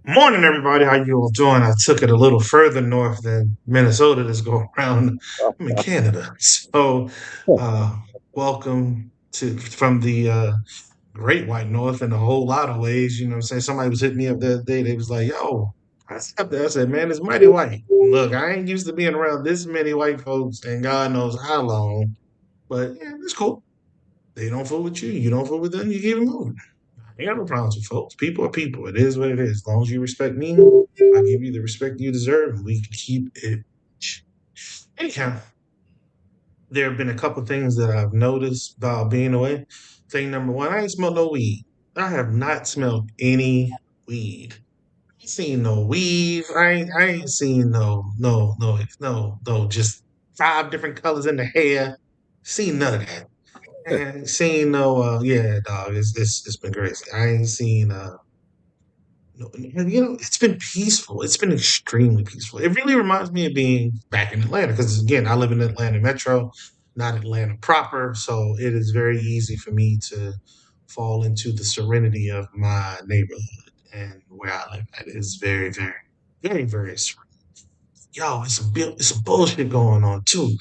Morning, everybody. How you all doing? I took it a little further north than Minnesota this go around. I'm in Canada, so uh, welcome to from the Great White North in a whole lot of ways. You know, what I'm saying somebody was hitting me up the other day. They was like, "Yo," I stepped there. I said, "Man, it's mighty white." Look, I ain't used to being around this many white folks, and God knows how long. But yeah, it's cool. They don't fool with you. You don't fool with them. You keep it moving. I ain't got no problems with folks. People are people. It is what it is. As long as you respect me, I give you the respect you deserve, and we can keep it. Anyhow, there have been a couple things that I've noticed while being away. Thing number one, I ain't smelled no weed. I have not smelled any weed. I ain't seen no weave. I ain't seen no just five different colors in the hair. Seen none of that. And seen no yeah, dog. It's been crazy. I ain't seen no, it's been peaceful. It's been extremely peaceful. It really reminds me of being back in Atlanta because, again, I live in Atlanta Metro, not Atlanta proper. So it is very easy for me to fall into the serenity of my neighborhood and where I live. That is very, very, very, very serene. Yo, it's some bullshit going on too.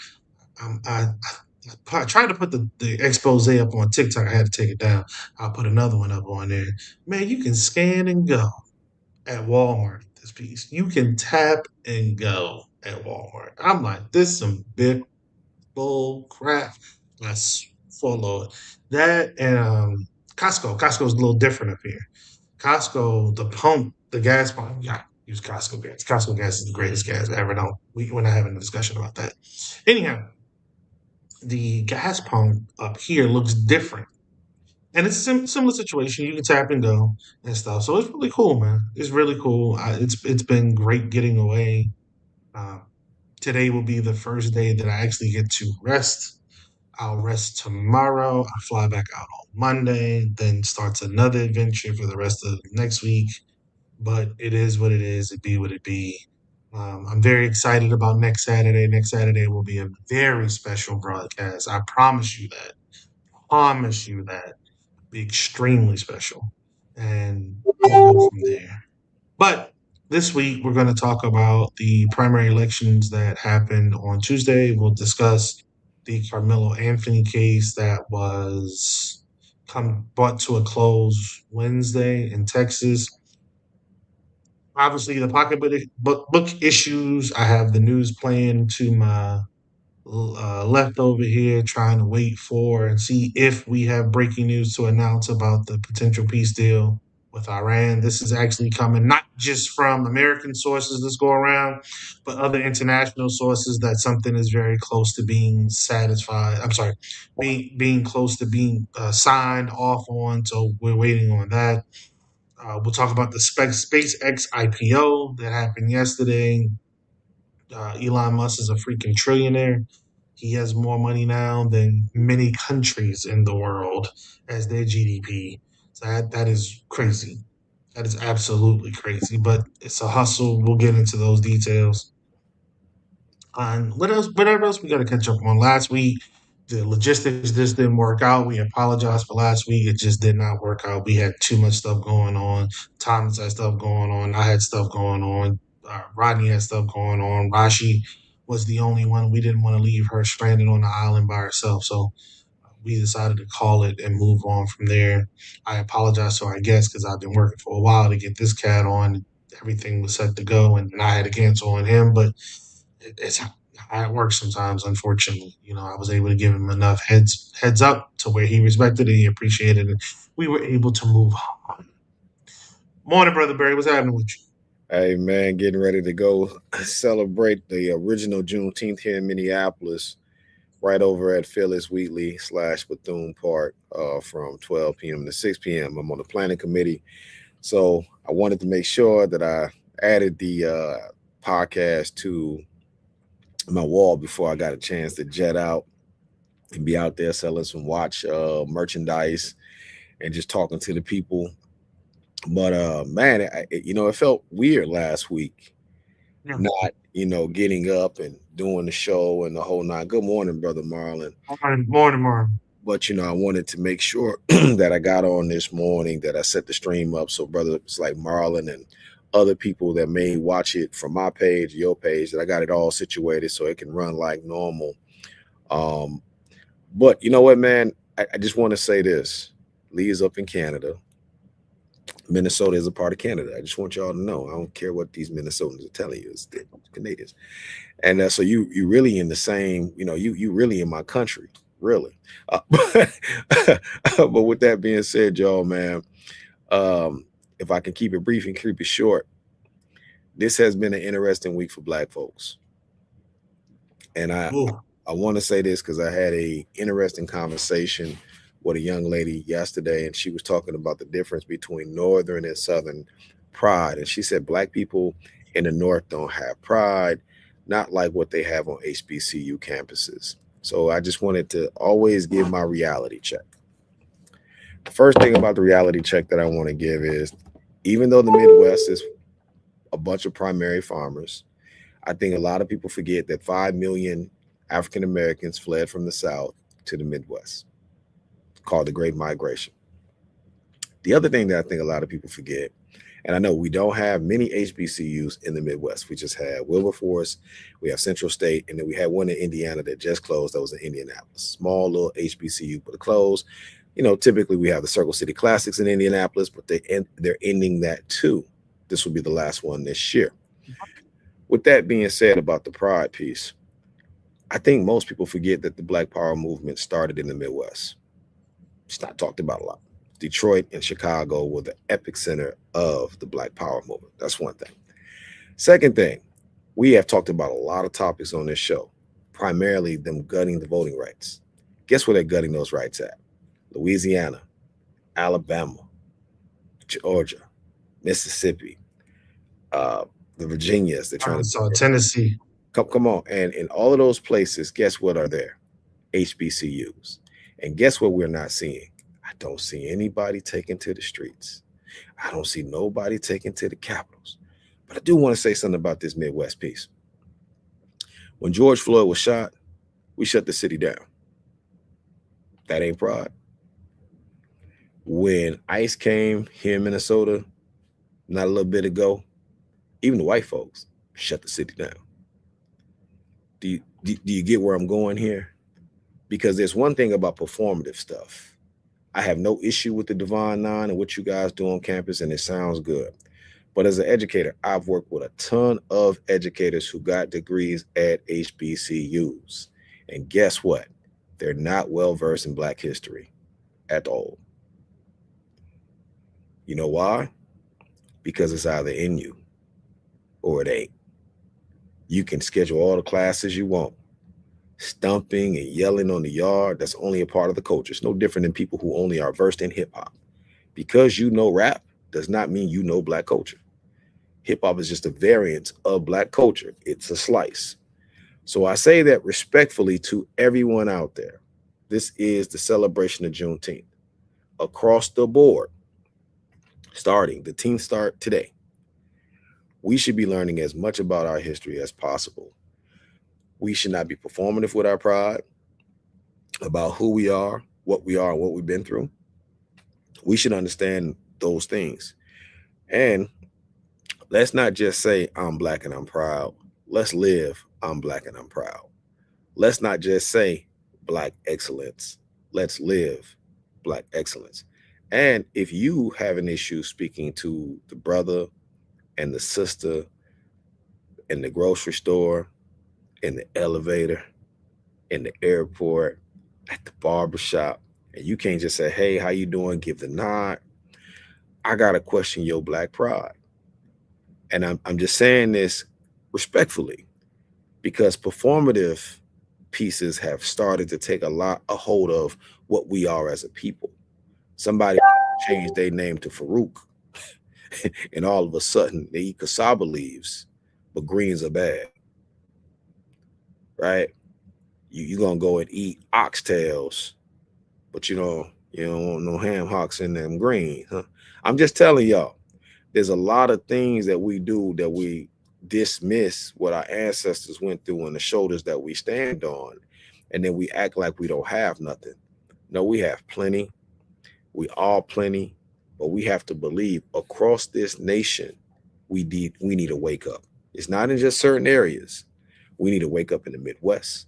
I tried to put the expose up on TikTok. I had to take it down. I'll put another one up on there. Man, you can scan and go at Walmart this piece. You can tap and go at Walmart. I'm like, this is some big bull crap. That's full of that and Costco. Costco's a little different up here. Costco, the pump, the gas pump. Yeah, use Costco gas. Costco gas is the greatest gas ever. Don't we're not having a discussion about that. Anyhow, the gas pump up here looks different. And it's a similar situation. You can tap and go and stuff. So it's really cool, man. It's really cool. It's been great getting away. Uh, Today will be the first day that I actually get to rest. I'll rest tomorrow. I fly back out on Monday, then starts another adventure for the rest of next week. But it is what it is. It be what it be. I'm very excited about next Saturday. Next Saturday will be a very special broadcast. I promise you that. Promise you that. Be extremely special. And we'll go from there. But this week, we're going to talk about the primary elections that happened on Tuesday. We'll discuss the Carmelo Anthony case that was come brought to a close Wednesday in Texas. Obviously, the pocketbook issues. I have the news playing to my left over here trying to wait for and see if we have breaking news to announce about the potential peace deal with Iran. This is actually coming not just from American sources this go around, but other international sources that something is very close to being satisfied. I'm sorry, being close to being signed off on. So we're waiting on that. We'll talk about the SpaceX IPO that happened yesterday. Elon Musk is a freaking trillionaire. He has more money now than many countries in the world as their GDP. So that is crazy. That is absolutely crazy. But it's a hustle. We'll get into those details. And what else? Whatever else we got to catch up on. Last week, the logistics just didn't work out. We apologize for last week. It just did not work out. We had too much stuff going on. Thomas had stuff going on. I had stuff going on. Rodney had stuff going on. Rashi was the only one. We didn't want to leave her stranded on the island by herself. So we decided to call it and move on from there. I apologize to our guests because I've been working for a while to get this cat on. Everything was set to go, and I had to cancel on him. But it's how it works sometimes. Unfortunately, I was able to give him enough heads up to where he respected it, he appreciated it. We were able to move on. Morning, brother Barry. What's happening with you? Hey man, getting ready to go celebrate the original Juneteenth here in Minneapolis, right over at Phyllis Wheatley / Bethune Park, from 12 p.m. to 6 p.m. I'm on the planning committee, so I wanted to make sure that I added the podcast to my wall before I got a chance to jet out and be out there selling some watch merchandise and just talking to the people. But man, it felt weird last week Yeah. not, getting up and doing the show and the whole nine. Good morning, brother Marlon. Morning. But I wanted to make sure that I got on this morning, that I set the stream up so brothers like Marlon and other people that may watch it from my page, your page, that I got it all situated so it can run like normal. Um, but you know what, man? I just want to say this. Lee is up in Canada. Minnesota is a part of Canada. I just want y'all to know. I don't care what these Minnesotans are telling you. It's the Canadians. And so you really in the same, you really in my country, really. But, but with that being said, y'all, man, um, if I can keep it brief and keep it short, this has been an interesting week for Black folks, and Ooh, I want to say this because I had a interesting conversation with a young lady yesterday, and she was talking about the difference between Northern and Southern pride, and she said Black people in the North don't have pride, not like what they have on HBCU campuses. So I just wanted to always give my reality check. The first thing about the reality check that I want to give is, even though the Midwest is a bunch of primary farmers, I think a lot of people forget that 5 million African Americans fled from the South to the Midwest, called the Great Migration. The other thing that I think a lot of people forget, and I know we don't have many HBCUs in the Midwest. We just had Wilberforce, we have Central State, and then we had one in Indiana that just closed. That was in Indianapolis. Small little HBCU, but it closed. Typically we have the Circle City Classics in Indianapolis, but they're ending that too. This will be the last one this year. With that being said about the pride piece, I think most people forget that the Black Power movement started in the Midwest. It's not talked about a lot. Detroit and Chicago were the epic center of the Black Power movement. That's one thing. Second thing, we have talked about a lot of topics on this show, primarily them gutting the voting rights. Guess where they're gutting those rights at? Louisiana, Alabama, Georgia, Mississippi, uh, the Virginias. They're trying to Arkansas, Tennessee. come on. And in all of those places, guess what are there? HBCUs. And guess what we're not seeing? I don't see anybody taking to the streets. I don't see nobody taking to the capitals. But I do want to say something about this Midwest piece. When George Floyd was shot, we shut the city down. That ain't pride. When ICE came here in Minnesota, not a little bit ago, even the white folks shut the city down. Do you get where I'm going here? Because there's one thing about performative stuff. I have no issue with the Divine Nine and what you guys do on campus, and it sounds good. But as an educator, I've worked with a ton of educators who got degrees at HBCUs. And guess what? They're not well versed in Black history at all. You know why? Because it's either in you or it ain't. You can schedule all the classes you want. Stumping and yelling on the yard, that's only a part of the culture. It's no different than people who only are versed in hip hop. Because you know rap does not mean you know Black culture. Hip hop is just a variant of Black culture, it's a slice. So I say that respectfully to everyone out there. This is the celebration of Juneteenth across the board, starting the team start today. We should be learning as much about our history as possible. We should not be performative with our pride about who we are, and what we've been through. We should understand those things. And let's not just say, I'm Black and I'm proud. Let's live, I'm Black and I'm proud. Let's not just say Black excellence. Let's live Black excellence. And if you have an issue speaking to the brother and the sister in the grocery store, in the elevator, in the airport, at the barbershop, and you can't just say, hey, how you doing? Give the nod. I gotta question your Black pride. And I'm just saying this respectfully because performative pieces have started to take a hold of what we are as a people. Somebody changed their name to Farouk, and all of a sudden they eat cassava leaves, but greens are bad, right? You're gonna go and eat oxtails, but you don't want no ham hocks in them greens. Huh? I'm just telling y'all, there's a lot of things that we do that we dismiss what our ancestors went through and the shoulders that we stand on, and then we act like we don't have nothing. No, we have plenty. We all plenty, but we have to believe across this nation. we need to wake up. It's not in just certain areas. We need to wake up in the Midwest.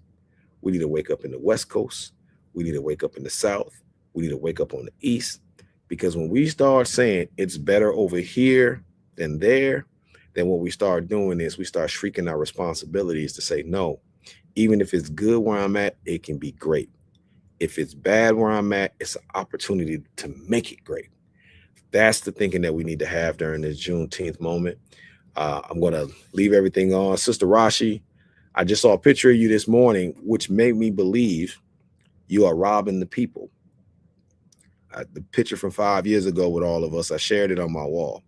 We need to wake up in the West Coast. We need to wake up in the South. We need to wake up on the East. Because when we start saying it's better over here than there, then what we start doing is we start shrinking our responsibilities to say, no, even if it's good where I'm at, it can be great. If it's bad where I'm at, it's an opportunity to make it great. That's the thinking that we need to have during this Juneteenth moment. I'm going to leave everything on. Sister Rashi, I just saw a picture of you this morning, which made me believe you are robbing the people. The picture from 5 years ago with all of us, I shared it on my wall.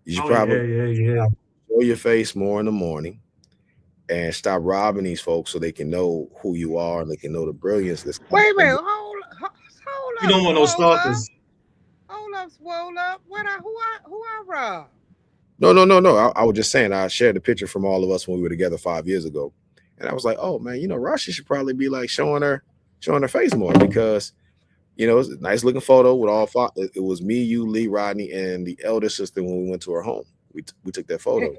You should Oh probably yeah, yeah, yeah. show your face more in the morning and stop robbing these folks so they can know who you are and they can know the brilliance that's coming Wait a from minute, you. You hold up, don't want no swole up, stalkers. swole up. Who I rob? No, no, no, no. I was just saying I shared the picture from all of us when we were together 5 years ago. And I was like, oh man, Rashi should probably be like showing her face more because it's a nice looking photo with all five. It was me, you, Lee, Rodney, and the elder sister when we went to her home. We took that photo.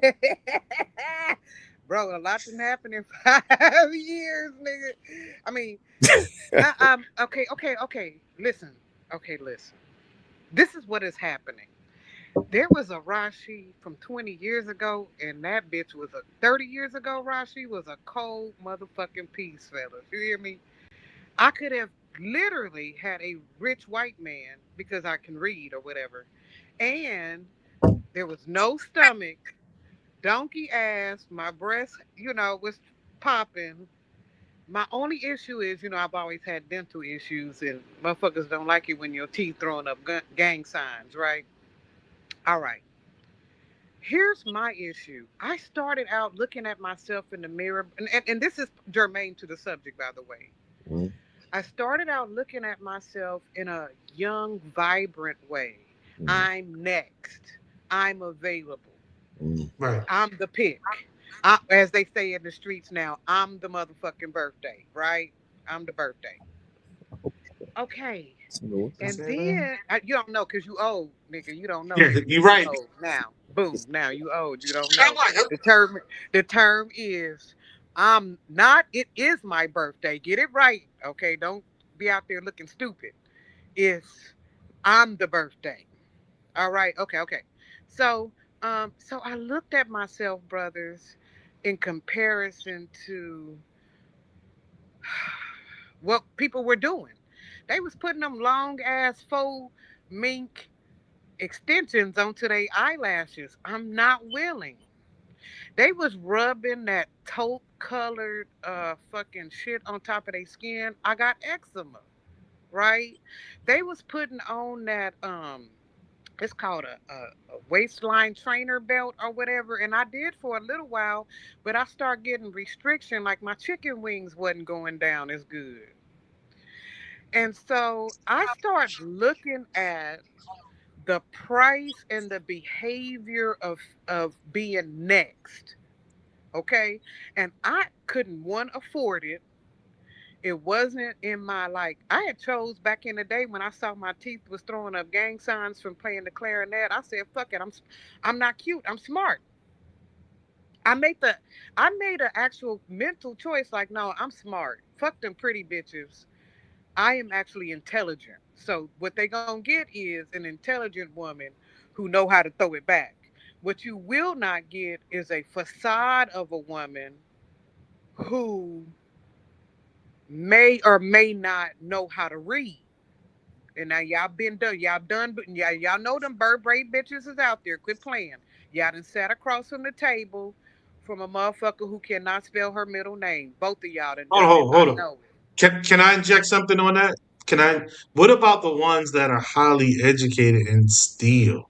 Bro, a lot didn't happen in 5 years, nigga. I mean, okay. Listen, listen. This is what is happening. There was a Rashi from 20 years ago, and that bitch was a 30 years ago. Rashi was a cold motherfucking piece, fellas. You hear me? I could have literally had a rich white man because I can read or whatever, and there was no stomach, donkey ass, my breast, was popping. My only issue is, I've always had dental issues, and motherfuckers don't like it when your teeth throwing up gang signs, right? All right. Here's my issue. I started out looking at myself in the mirror, and this is germane to the subject, by the way. Mhm, I started out looking at myself in a young, vibrant way. mhm, I'm next. I'm available. mhm. Right. I'm the pick. As they say in the streets now, I'm the motherfucking birthday, right? I'm the birthday. Okay. So, I And said, then you don't know because you old, nigga. You don't know, yeah, nigga. you're You right. old now. Boom. Now you old. You don't I'm know. like, The term the term is I'm not. It is my birthday. Get it right, okay? Don't be out there looking stupid. It's I'm the birthday. All right. Okay. So so I looked at myself, brothers, in comparison to what people were doing. They was putting them long ass faux mink extensions onto their eyelashes. I'm not willing. They was rubbing that taupe colored fucking shit on top of their skin. I got eczema, right? They was putting on that it's called a waistline trainer belt or whatever, and I did for a little while, but I started getting restriction, like my chicken wings wasn't going down as good. And so I start looking at the price and the behavior of being next. Okay. And I couldn't one afford it. It wasn't in my like I had chose back in the day when I saw my teeth was throwing up gang signs from playing the clarinet. I said, fuck it, I'm not cute. I'm smart. I made the I made an actual mental choice like no, I'm smart. Fuck them pretty bitches. I am actually intelligent. So what they gonna get is an intelligent woman who know how to throw it back. What you will not get is a facade of a woman who may or may not know how to read. And now y'all been done, y'all done, but y'all know them bird braid bitches is out there. Quit playing. Y'all done sat across from the table from a motherfucker who cannot spell her middle name. Both of y'all done hold on, done it. I hold on. know it. Can I inject something on that? Can I? What about the ones that are highly educated and still?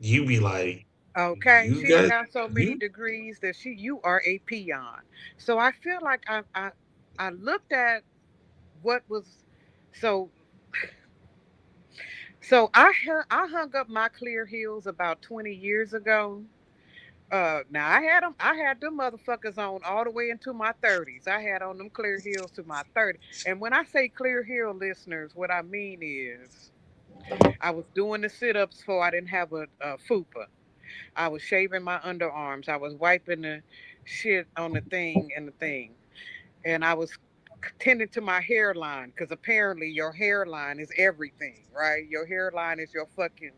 You be like, Okay, you she done guys, got so many you degrees that you are a peon. So I feel like I looked at what was so I hung up my clear heels about 20 years ago. Now I had them motherfuckers on all the way into my 30s. I had on them clear heels to my 30s. And when I say clear heel listeners, what I mean is I was doing the sit-ups before I didn't have a fupa. I was shaving my underarms. I was wiping the shit on the thing and the thing. And I was tending to my hairline because apparently your hairline is everything, right? Your hairline is your fucking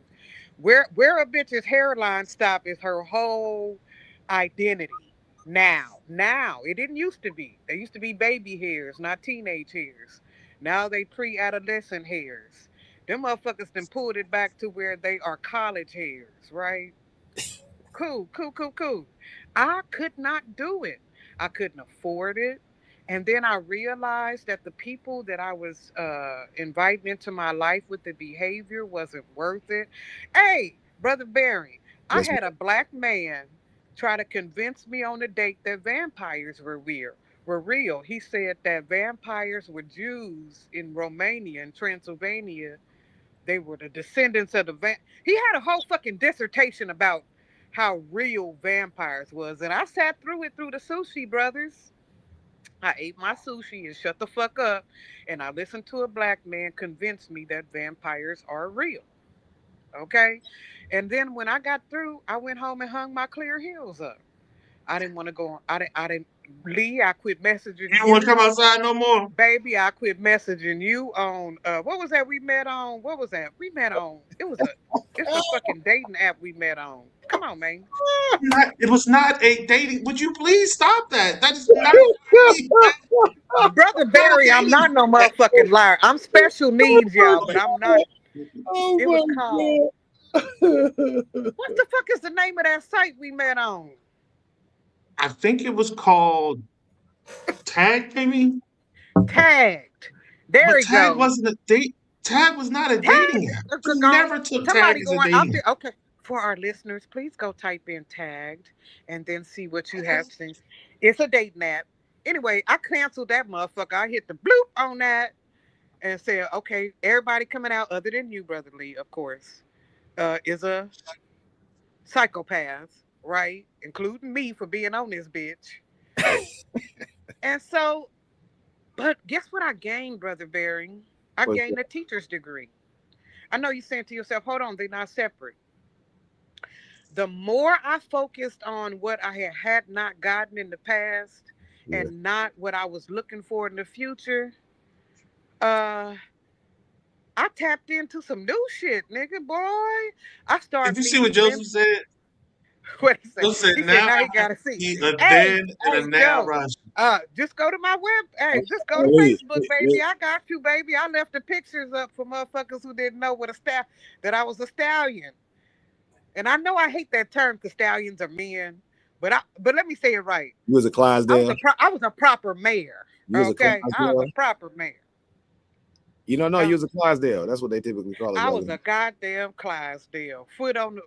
where a bitch's hairline stop is her whole identity. Now it didn't used to be. They used to be baby hairs, not teenage hairs. Now they pre-adolescent hairs. Them motherfuckers then pulled it back to where they are college hairs, right? Cool, cool, cool, cool. I could not do it. I couldn't afford it. And then I realized that the people that I was inviting into my life with the behavior wasn't worth it. Hey, Brother Barry, I Yes, had a ma'am. black man try to convince me on a date that vampires were real. Were real. He said that vampires were Jews in Romania and Transylvania. They were the descendants of the He had a whole fucking dissertation about how real vampires was, and I sat through it through the Sushi Brothers. I ate my sushi and shut the fuck up, and I listened to a black man convince me that vampires are real. Okay, and then when I got through, I went home and hung my clear heels up. I didn't want to go on. I didn't. Lee, I quit messaging You don't want to you. come outside no more? Baby, I quit messaging you on what was that we met on? What was that? We met on it's a fucking dating app we met on. Come on, man. It was not a dating. Would you please stop that? That is not we Brother not a Barry, I'm dating not no app. motherfucking liar. I'm special needs, y'all, but I'm not. Oh It was called my god. what the fuck is the name of that site we met on? I think it was called Tag, maybe, Tagged. There but we Tag go. wasn't a date. Tag was not a dating Tagged. app. We Gone. never took Tag Somebody as a going out dating there. app. Okay. For our listeners, please go type in tagged and then see what you have to. It's a dating app. Anyway, I canceled that motherfucker. I hit the bloop on that and said, okay, everybody coming out other than you, Brother Lee, of course, is a psychopath, right? Including me for being on this bitch. And so, but guess what I gained, Brother Bearing? I What's gained a teacher's degree. I know you're saying to yourself, hold on, they're not separate. The more I focused on what I had not gotten in the past yeah. and not what I was looking for in the future, uh, I tapped into some new shit, nigga, boy. I Did started you see what meeting women. Joseph said? What he say? Joseph said, He said, "Now now he I gotta see. see a Hey, then and a hey, now Joe. Rashi." Just go to my web. Hey, just go to Wait, Facebook, baby. wait. I got you, baby. I left the pictures up for motherfuckers who didn't know what a that I was a stallion. And I know I hate that term because stallions are men, but let me say it right. You was a Clydesdale. I was a proper mayor. You was a Okay, I was a Clydesdale. proper mayor. You don't know I you was was a Clydesdale. That's what they typically call us I back was then. a goddamn Clydesdale, foot on the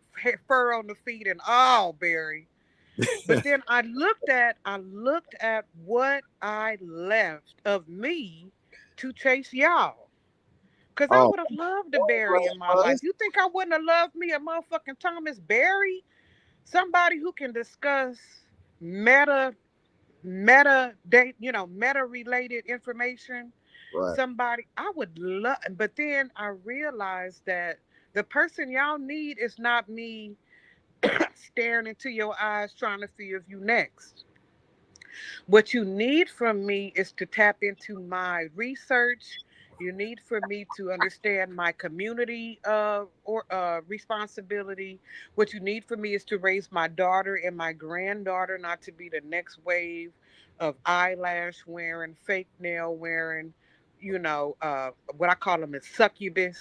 fur on the feet and all, Barry. But then I looked at what I left of me to chase y'all. Cause I Oh, would have loved a Barry in my life. was? You think I wouldn't have loved me a motherfucking Thomas Barry? Somebody who can discuss meta meta related information. Right. Somebody I would love, but then I realized that the person y'all need is not me staring into your eyes trying to see if you next. What you need from me is to tap into my research. You need for me to understand my community or responsibility. What you need for me is to raise my daughter and my granddaughter not to be the next wave of eyelash wearing, fake nail wearing, what I call them is succubus,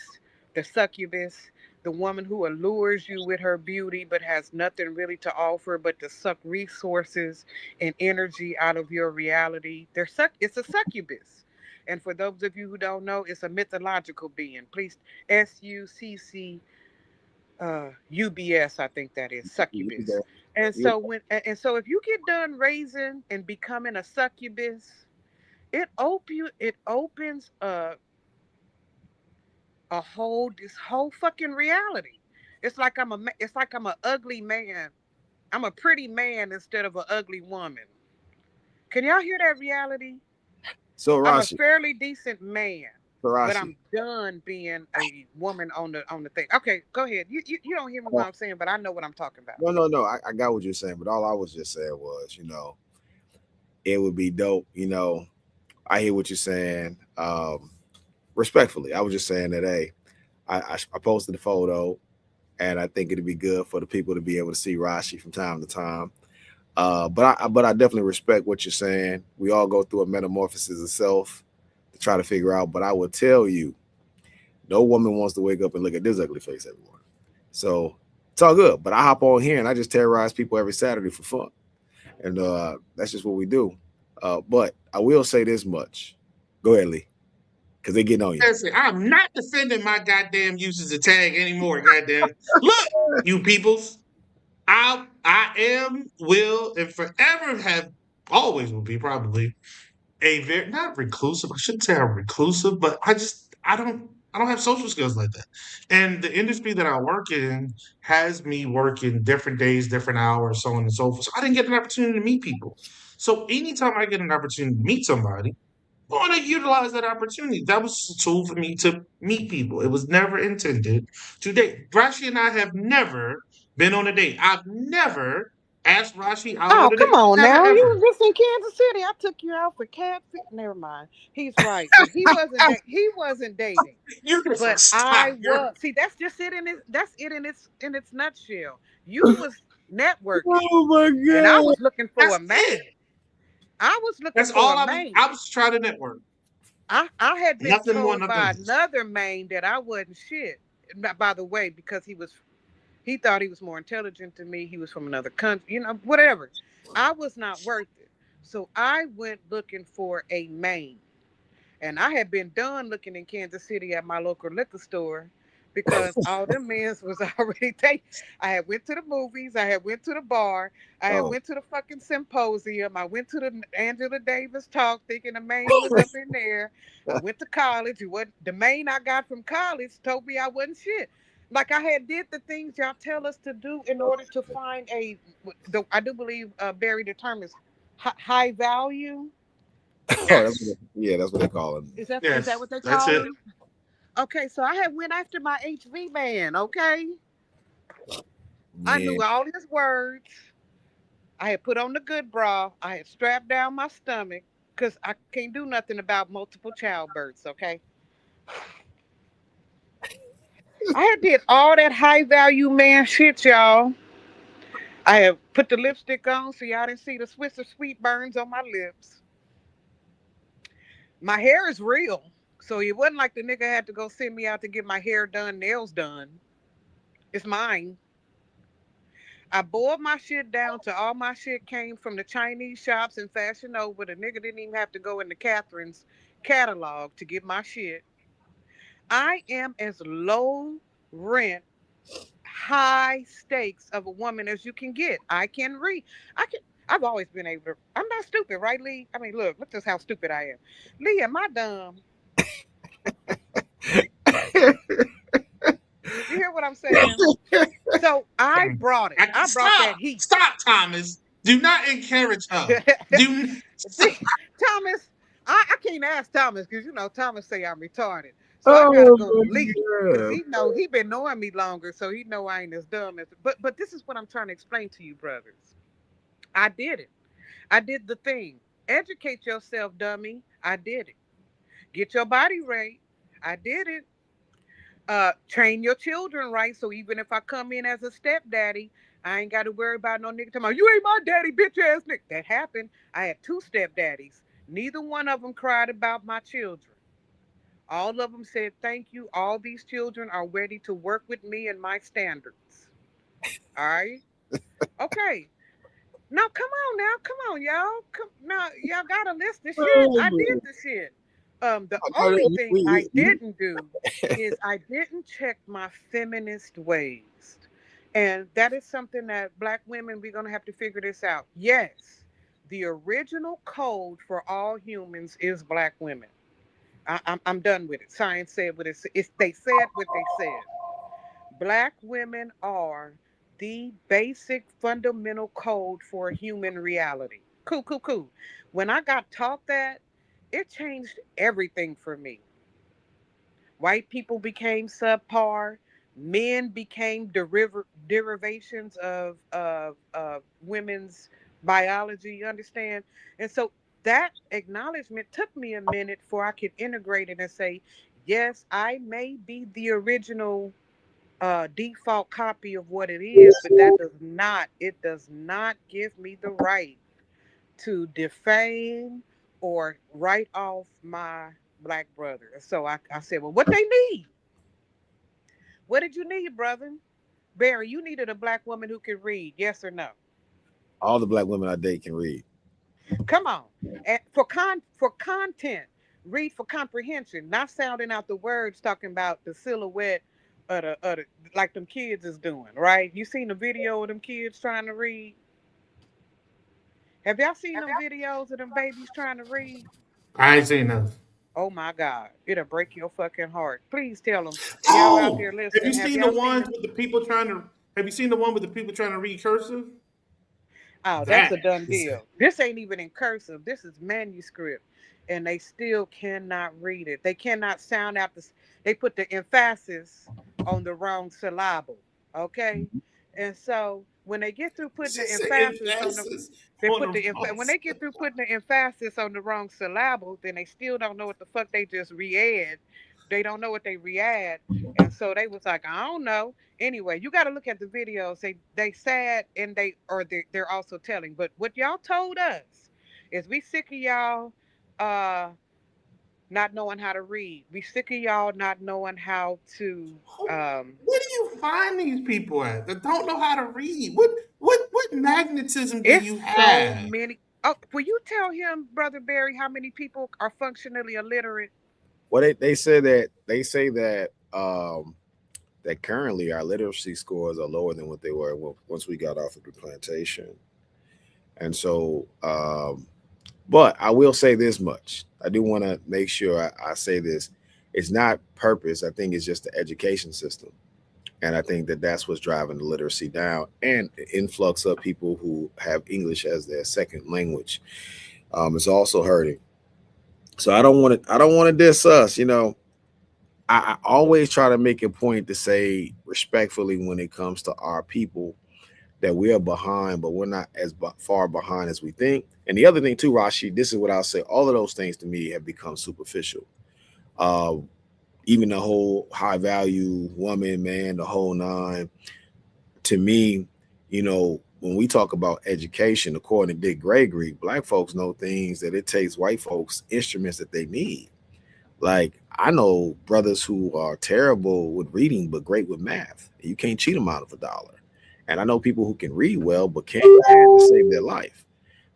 the succubus, the woman who allures you with her beauty but has nothing really to offer but to suck resources and energy out of your reality. It's a succubus. And for those of you who don't know, it's a mythological being. Please, SUCCUBS, I think that is You was succubus. there. And You was so if you get done raising and becoming a succubus, it opens this whole fucking reality. It's like I'm a ugly man. I'm a pretty man instead of an ugly woman. Can y'all hear that reality? So I'm a Rashi, fairly decent man. but Tarashi. I'm done being a woman on the thing. Okay, go ahead. You don't hear me what Oh, I'm saying, but I know what I'm talking about. no. I got what you're saying, but all I was just saying was, it would be dope. I hear what you're saying. Respectfully, I was just saying that, hey, I posted the photo, and I think it'd be good for the people to be able to see Rashi from time to time. But I definitely respect what you're saying. We all go through a metamorphosis of self to try to figure out. But I will tell you, no woman wants to wake up and look at this ugly face every morning. So it's all good. But I hop on here and I just terrorize people every Saturday for fun, and that's just what we do. But I will say this much. Go ahead, Lee, because they getting on you. Listen, I'm not defending my goddamn usage of tag anymore. Goddamn, look, you peoples. I am, will, and forever have, always will be probably a very not reclusive. I shouldn't say I'm reclusive, but I don't have social skills like that. And the industry that I work in has me working different days, different hours, so on and so forth. So I didn't get an opportunity to meet people. So anytime I get an opportunity to meet somebody, I want to utilize that opportunity. That was a tool for me to meet people. It was never intended to date. Rashi and I have never been on a date. I've never asked Rashi out Oh, on a come date. on Never now. You ever. was just in Kansas City. I took you out for catfish. Never mind. He's right, but he wasn't dating. You can But I stop. was. See, that's just it in its nutshell. You was networking, Oh my and I god! was looking for That's a it. man. I was looking That's for all a I was. man. I was trying to network. I had been Nothing more, told nothing by less. another man that I wasn't shit. By the way, because he thought he was more intelligent than me. He was from another country, whatever. I was not worth it. So I went looking for a man. And I had been done looking in Kansas City at my local liquor store because all them men's was already taken. I had went to the movies, I had went to the bar, I had Oh, went to the fucking symposium, I went to the Angela Davis talk thinking the man was up in there. I went to college. The man I got from college told me I wasn't shit. Like I had did the things y'all tell us to do in order to find I do believe Barry the term is high value. oh, that's Yes. yeah, that's what they call it. Is that Yes. what they That's call it. them? Okay, so I had went after my HV man. Okay, I Man, knew all his words. I had put on the good bra. I had strapped down my stomach because I can't do nothing about multiple childbirths. Okay, I had did all that high value man shit, y'all. I had put the lipstick on so y'all didn't see the Swiss of sweet burns on my lips. My hair is real, so it wasn't like the nigga had to go send me out to get my hair done, nails done. It's mine. I boiled my shit down to all my shit came from the Chinese shops and Fashion Nova. The nigga didn't even have to go into Catherine's catalog to get my shit. I am as low rent, high stakes of a woman as you can get. I can read. I can. I've always been able to. I'm not stupid, right, Lee? I mean, look just how stupid I am. Lee, am I dumb? You hear what I'm saying? So I brought it. I brought that Stop. heat. Stop, Thomas. Do not encourage her. Do stop. See, Thomas, I can't ask Thomas because Thomas say I'm retarded. So I gotta oh go to my Lee because god! he been knowing me longer, so he know I ain't as dumb as. But this is what I'm trying to explain to you, brothers. I did it. I did the thing. Educate yourself, dummy. I did it. Get your body right. I did it. Train your children right. So even if I come in as a stepdaddy, I ain't got to worry about no nigga talking about you ain't my daddy, bitch ass nigga. That happened. I had two stepdaddies. Neither one of them cried about my children. All of them said thank you. All these children are ready to work with me and my standards. All right. Okay. Now come on now. Come on, y'all. Come now, y'all gotta list the shit. Oh, I did man. the shit. The I know only that thing I you, didn't do is I didn't check my feminist ways. And that is something that black women, we're gonna have to figure this out. Yes, the original code for all humans is black women. I'm done with it. Science said what they said what they said. Black women are the basic fundamental code for human reality. Cool, cool, cool. When I got taught that, it changed everything for me. White people became subpar. Men became derivations of women's biology. You understand? And so that acknowledgement took me a minute for I could integrate it and say, yes, I may be the original default copy of what it is, but it does not give me the right to defame or write off my black brother. So I said, well, what they need? What did you need, brother? Barry, you needed a black woman who could read, yes or no? All the black women I date can read. Come on. And for content, read for comprehension, not sounding out the words talking about the silhouette of the like them kids is doing, right? You seen the video of them kids trying to read? Have y'all seen them videos of them babies trying to read? I ain't seen those. Oh my God, it'll break your fucking heart. Please tell them, y'all out Oh, there have you listening. Have seen the y'all seen ones them? with the people trying to? Have you seen the one with the people trying to read cursive? Oh, that's That a done is deal. This ain't even in cursive. This is manuscript, and they still cannot read it. They cannot sound out the. They put the emphasis on the wrong syllable. Okay, and so when they get through putting she the said emphasis on the, emphasis they on put the the wrong when they get through putting the emphasis on the wrong syllable, then they still don't know what the fuck they just re-add. They don't know what they re-add, and so they was like, I don't know. Anyway, you got to look at the videos. They sad and they're also telling. But what y'all told us is we sick of y'all uh not knowing how to read. We sick of y'all not knowing how to Where do you find these people at that don't know how to read? What magnetism do it's you so have? many. Oh, will you tell him, Brother Barry, how many people are functionally illiterate? Well, they say that that currently our literacy scores are lower than what they were once we got off of the plantation. And so, but I will say this much. I do want to make sure I say this. It's not purpose. I think it's just the education system. And I think that that's what's driving the literacy down and the influx of people who have English as their second language. It's also hurting. So I don't want to diss us. You know, I always try to make a point to say respectfully when it comes to our people that we are behind, but we're not as far behind as we think. And the other thing too, Rashi, this is what I'll say. All of those things to me have become superficial. Uh, Even the whole high value woman, man, the whole nine. To me, you know, when we talk about education, according to Dick Gregory, black folks know things that it takes white folks instruments that they need. Like I know brothers who are terrible with reading but great with math. You can't cheat them out of $1. And I know people who can read well but can't math to save their life.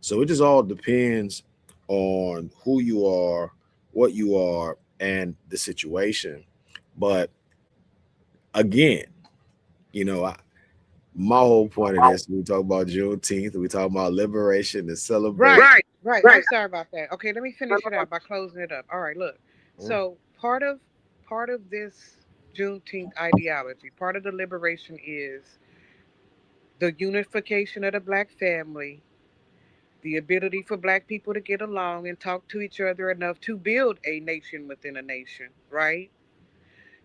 So it just all depends on who you are, what you are, and the situation. But again, you know, my whole point of this, we talk about Juneteenth, we talk about liberation and celebrate. Right, Right. right. Right. I'm sorry about that. Okay, let me finish it out by closing it up. All right, look. So part of this Juneteenth ideology, part of the liberation is the unification of the black family, the ability for black people to get along and talk to each other enough to build a nation within a nation, right?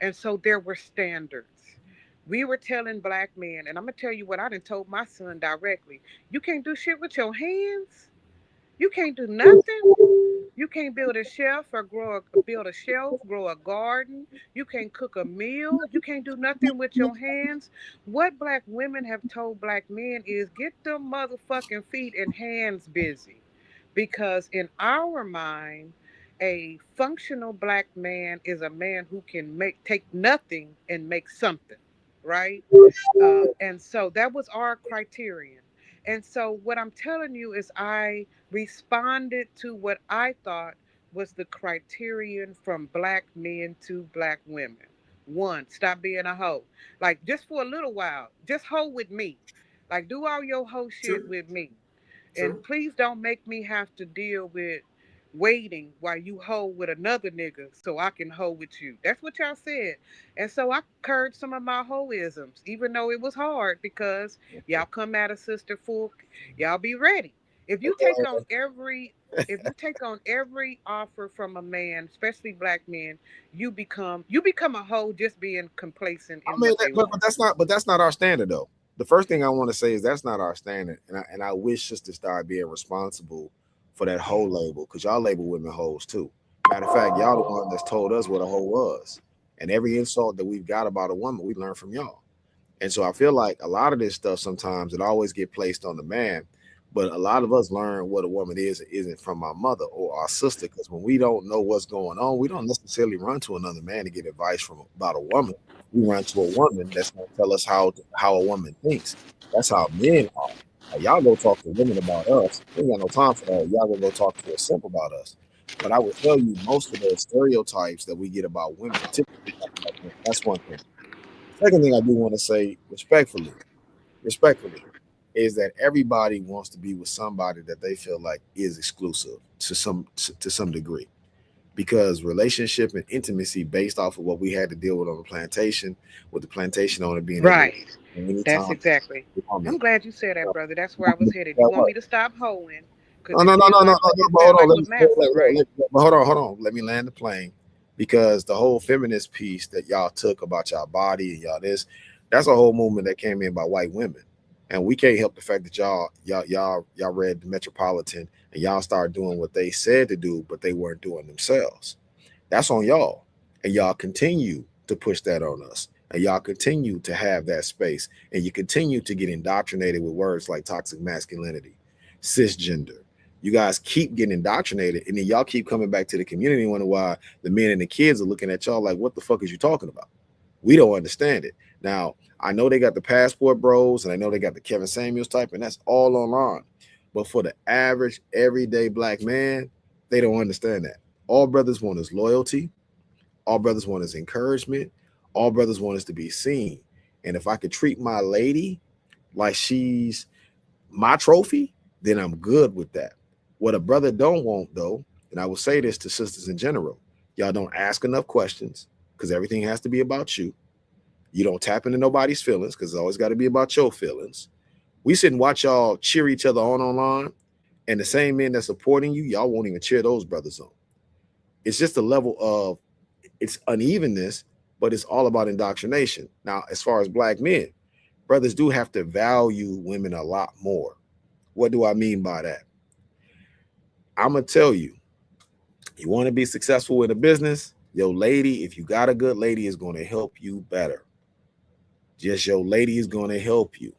And so there were standards. We were telling black men, and I'm gonna tell you what I done told my son directly. You can't do shit with your hands. You can't do nothing. You can't build a shelf or build a shelf, grow a garden. You can't cook a meal. You can't do nothing with your hands. What black women have told black men is get them motherfucking feet and hands busy. Because in our mind, a functional black man is a man who can take nothing and make something, right? And so that was our criterion. And so what I'm telling you is I responded to what I thought was the criterion from black men to black women. One, stop being a hoe. Like just for a little while, just hoe with me. Like do all your hoe shit True, with me. And true. please don't make me have to deal with waiting while you hoe with another nigga so I can hoe with you. That's what y'all said. And so I curved some of my hoisms, even though it was hard because y'all come at a sister full, y'all be ready. If you take on every if you take on every offer from a man, especially black men, you become a hoe just being complacent I in mean, what they but want. that's not our standard though. The first thing I want to say is that's not our standard, and I wish us to start being responsible for that whole label because y'all label women hoes too. Matter of fact, y'all the one that's told us what a hoe was, and every insult that we've got about a woman, we learned from y'all. And so I feel like a lot of this stuff sometimes it always get placed on the man, but a lot of us learn what a woman is or isn't from our mother or our sister. Because when we don't know what's going on, we don't necessarily run to another man to get advice from about a woman. We run to a woman that's going to tell us how a woman thinks. That's how men are. Like, y'all go talk to women about us. We ain't got no time for that. Y'all gonna go talk to a simp about us. But I will tell you, most of the stereotypes that we get about women typically come from men. That's one thing. Second thing I do want to say respectfully, is that everybody wants to be with somebody that they feel like is exclusive to some degree. Because relationship and intimacy based off of what we had to deal with on the plantation, with the plantation owner being able to Right. That's anytime exactly. woman. I'm glad you said that, uh, brother. That's where I was headed. You that want what? me to stop hoeing? Because No, it no, no, feel no, no, like no, no. it But felt hold on. like Let a me massa, right? but hold on. Let me land the plane because the whole feminist piece that y'all took about y'all body and y'all this, that's a whole movement that came in by white women, and we can't help the fact that y'all read the Metropolitan and y'all started doing what they said to do, but they weren't doing themselves. That's on y'all, and y'all continue to push that on us, and y'all continue to have that space, and you continue to get indoctrinated with words like toxic masculinity, cisgender. You guys keep getting indoctrinated, and then y'all keep coming back to the community and wonder why the men and the kids are looking at y'all like, "What the fuck is you talking about?" We don't understand it. Now, I know they got the passport bros, and I know they got the Kevin Samuels type, and that's all online. But for the average, everyday black man, they don't understand that. All brothers want is loyalty. All brothers want is encouragement. All brothers want is to be seen. And if I could treat my lady like she's my trophy, then I'm good with that. What a brother don't want though, and I will say this to sisters in general, y'all don't ask enough questions because everything has to be about you. You don't tap into nobody's feelings because it's always got to be about your feelings. We sit and watch y'all cheer each other on online, and the same men that's supporting you, y'all won't even cheer those brothers on. It's just a level of it's unevenness, but it's all about indoctrination. Now, as far as black men, brothers do have to value women a lot more. What do I mean by that? I'm gonna tell you, you want to be successful in a business, your lady, if you got a good lady, is going to help you better. Just your lady is going to help you.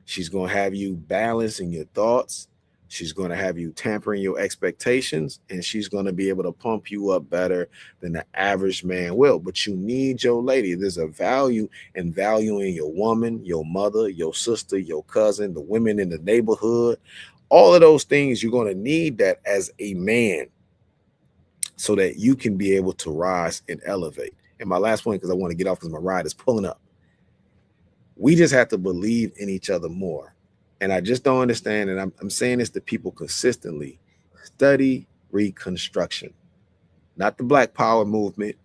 She's going to have you balancing your thoughts. She's going to have you tampering your expectations, and she's going to be able to pump you up better than the average man will. But you need your lady. There's a value in valuing your woman, your mother, your sister, your cousin, the women in the neighborhood. All of those things, you're going to need that as a man so that you can be able to rise and elevate. And my last point, because I want to get off because my ride is pulling up, we just have to believe in each other more. And I just don't understand, and I'm saying this to people consistently, study Reconstruction, not the Black Power movement,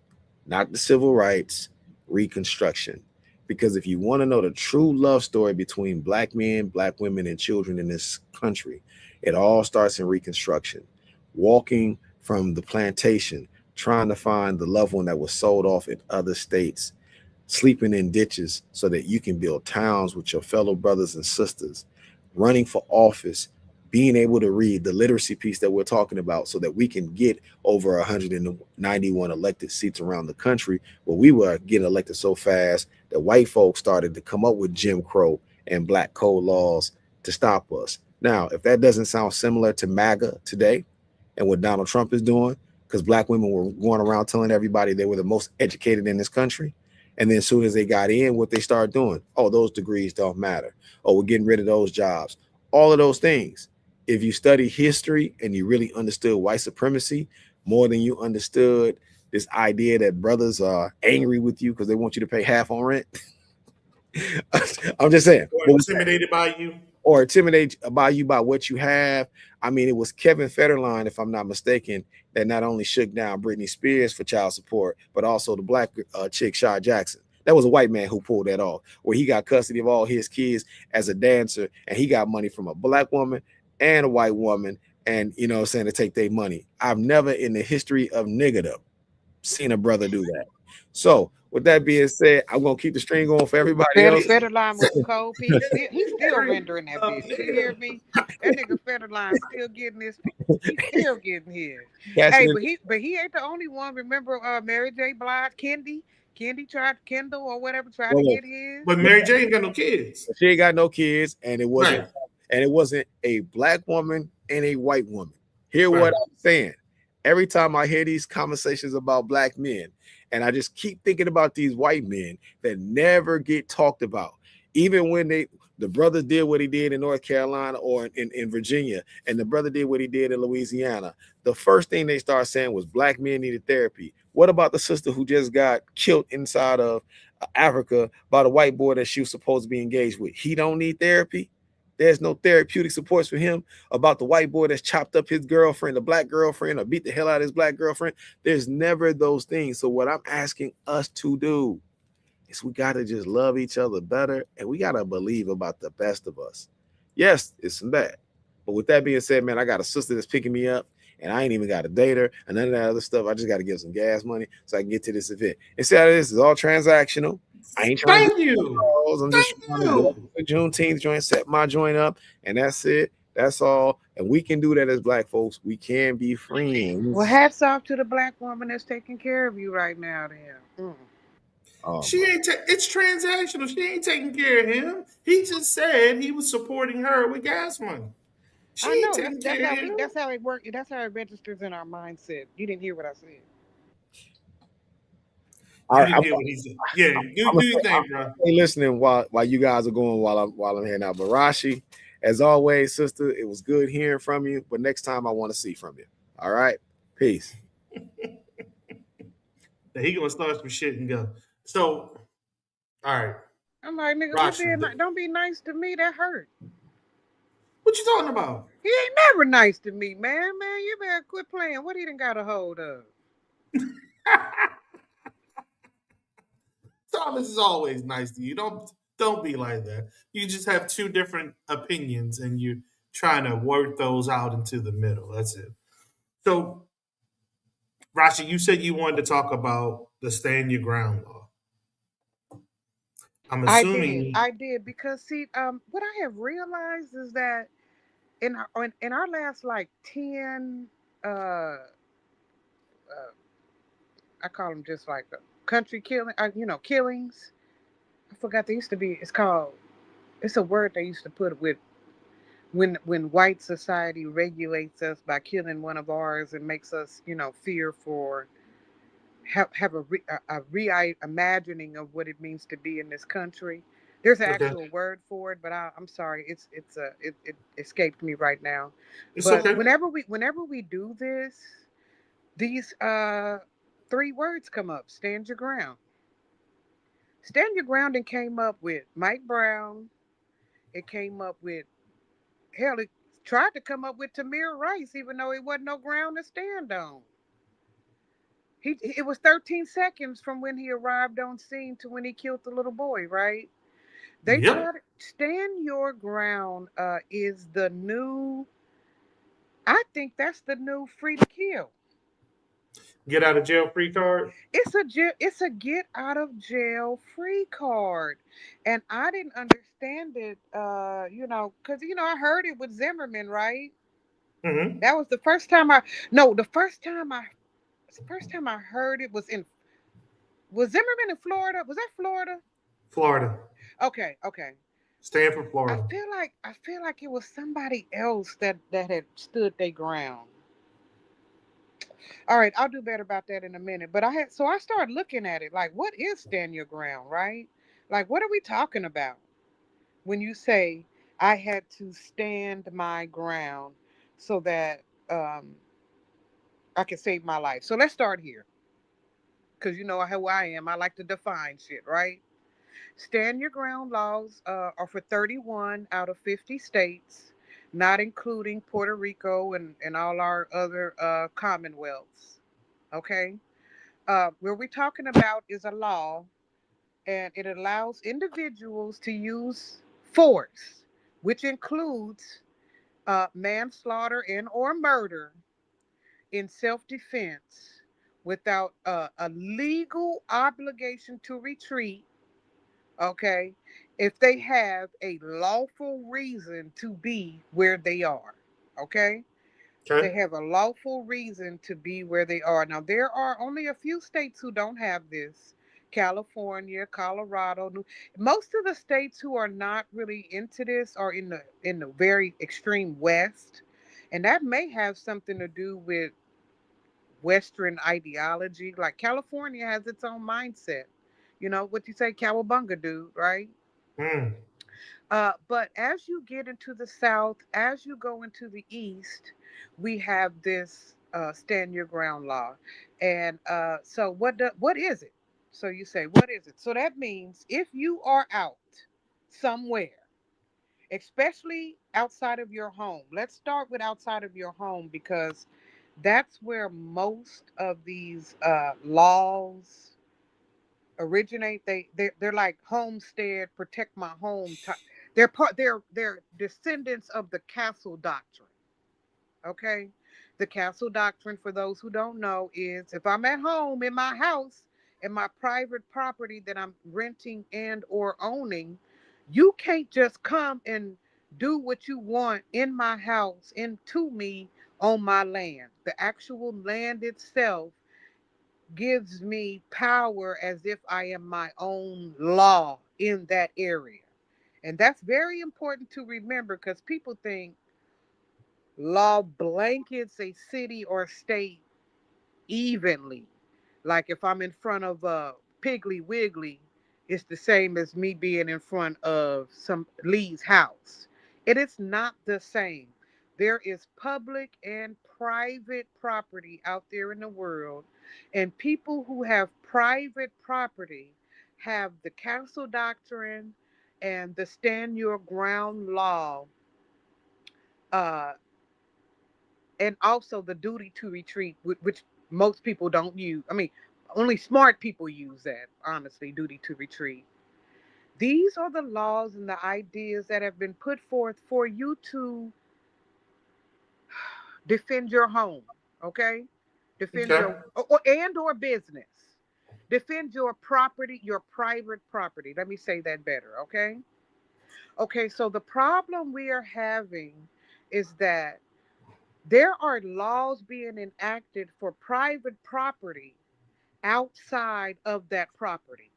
not the civil rights, Reconstruction. Because if you want to know the true love story between black men, black women, and children in this country, it all starts in Reconstruction. Walking from the plantation, trying to find the loved one that was sold off in other states, sleeping in ditches so that you can build towns with your fellow brothers and sisters, running for office, being able to read the literacy piece that we're talking about so that we can get over 191 elected seats around the country where we were getting elected so fast that white folks started to come up with Jim Crow and black code laws to stop us. Now, if that doesn't sound similar to MAGA today and what Donald Trump is doing, because black women were going around telling everybody they were the most educated in this country, and then as soon as they got in, what they started doing, oh, those degrees don't matter. Oh, we're getting rid of those jobs. All of those things. If you study history and you really understood white supremacy more than you understood this idea that brothers are angry with you because they want you to pay half on rent, I'm just saying. Or intimidated by you. Or intimidate by you by what you have. I mean, it was Kevin Federline, if I'm not mistaken, that not only shook down Britney Spears for child support, but also the black chick, Shaw Jackson. That was a white man who pulled that off, where he got custody of all his kids as a dancer, and he got money from a black woman and a white woman, and saying to take their money. I've never in the history of niggerdom seen a brother do that. So with that being said, I'm gonna keep the string going for everybody else. Federline with the cold P. He's still rendering that bitch. You hear me? That nigga Federline still getting this. He's still getting his. Cashing Hey, in. but he ain't the only one. Remember, Mary J. Blige, Kendi tried Kendall or whatever tried to Well, get his. But Mary J ain't got no kids. she ain't got no kids, and it wasn't Right. a black woman and a white woman. Hear what Right. I'm saying? Every time I hear these conversations about black men, and I just keep thinking about these white men that never get talked about, even when the brother did what he did in North Carolina or in Virginia, and the brother did what he did in Louisiana. The first thing they start saying was black men needed therapy. What about the sister who just got killed inside of Africa by the white boy that she was supposed to be engaged with? He don't need therapy. There's no therapeutic supports for him about the white boy that's chopped up his girlfriend, the black girlfriend, or beat the hell out of his black girlfriend. There's never those things. So what I'm asking us to do is we got to just love each other better, and we got to believe about the best of us. Yes, it's some bad. But with that being said, man, I got a sister that's picking me up, and I ain't even got a dater and none of that other stuff. I just got to give some gas money so I can get to this event. Instead of this is all transactional. I ain't trying to do Thank you. calls. I'm just Thank trying to go you. to Juneteenth joint, set my joint up, and that's it. That's all. And we can do that as black folks. We can be Well, friends. hats off to the black woman that's taking care of you right now. Then. Oh She my. ain't. It's transactional. She ain't taking care of him. He just said he was supporting her with gas money. She I ain't know taking that's care of how him. it works. That's how it registers in our mindset. You didn't hear what I said. All You right, didn't hear what he said. Yeah, I'm do your thing, bro. stay listening while you guys are going while I'm here now. Barashi, as always, sister, it was good hearing from you. But next time I want to see from you. All right. Peace. That he gonna start some shit and go. So, all right, I'm like, nigga, quit Rashi, being don't be nice to me. That hurt. what you talking about? He ain't never nice to me, man. Man, you better quit playing. What he done got a hold of? Thomas is always nice to you. Don't be like that. You just have two different opinions, and you're trying to work those out into the middle. That's it. So, Rashi, you said you wanted to talk about the stand your ground law. I'm assuming. I did because see, what I have realized is that in our last like 10, uh I call them just like country killing, killings. I forgot they used to be. It's called. It's a word they used to put with when white society regulates us by killing one of ours and makes us, fear for have a reimagining of what it means to be in this country. There's an Okay, actual word for it, but I'm sorry, it escaped me right now. it's But okay. whenever we do this, these three words come up: stand your ground. Stand your ground and came up with Mike Brown. It came up with hell. It tried to come up with Tamir Rice, even though it wasn't no ground to stand on. It was 13 seconds from when he arrived on scene to when he killed the little boy. Right? They Yep. tried to stand your ground. Is the new? I think that's the new free to kill. Get out of jail free card. It's a get out of jail free card, and I didn't understand it. Because I heard it with Zimmerman, right? Mm-hmm. That was the first time I no, the first time I heard it was Zimmerman in Florida. Was that Florida? Florida. Okay, okay. Stand for I Florida. feel like it was somebody else that had stood their ground. All right, I'll do better about that in a minute. But I started looking at it like, what is stand your ground, right? Like, what are we talking about when you say I had to stand my ground so that I can save my life? So let's start here, because you know how I am. I like to define shit, right? Stand your ground laws are for 31 out of 50 states, not including Puerto Rico and all our other commonwealths. Okay? What we're talking about is a law, and it allows individuals to use force, which includes manslaughter and or murder in self-defense without a legal obligation to retreat, okay, if they have a lawful reason to be where they are, okay? They Okay. have a lawful reason to be where they are. Now, there are only a few states who don't have this. California, Colorado, most of the states who are not really into this are in the very extreme west, and that may have something to do with Western ideology. Like California has its own mindset. You know what you say, cowabunga, dude, right? Mm. But as you get into the South, as you go into the East, we have this stand your ground law. And so, what is it? So you say, what is it? So that means if you are out somewhere, especially outside of your home, let's start with outside of your home because that's where most of these laws originate. They're like homestead, protect my home type. They're descendants of the castle doctrine. Okay, the castle doctrine, for those who don't know, is if I'm at home in my house in my private property that I'm renting and or owning, you can't just come and do what you want in my house into me on my land. The actual land itself gives me power as if I am my own law in that area. And that's very important to remember because people think law blankets a city or state evenly. Like if I'm in front of a Piggly Wiggly, it's the same as me being in front of some Lee's house. It is not the same. There is public and private property out there in the world, and people who have private property have the castle doctrine and the stand your ground law, uh, and also the duty to retreat, which most people don't use. I mean, only smart people use that, honestly, duty to retreat. These are the laws and the ideas that have been put forth for you to defend your home, okay? Defend Okay. your or business. Defend your property, your private property. Let me say that better, okay? Okay, so the problem we are having is that there are laws being enacted for private property outside of that property.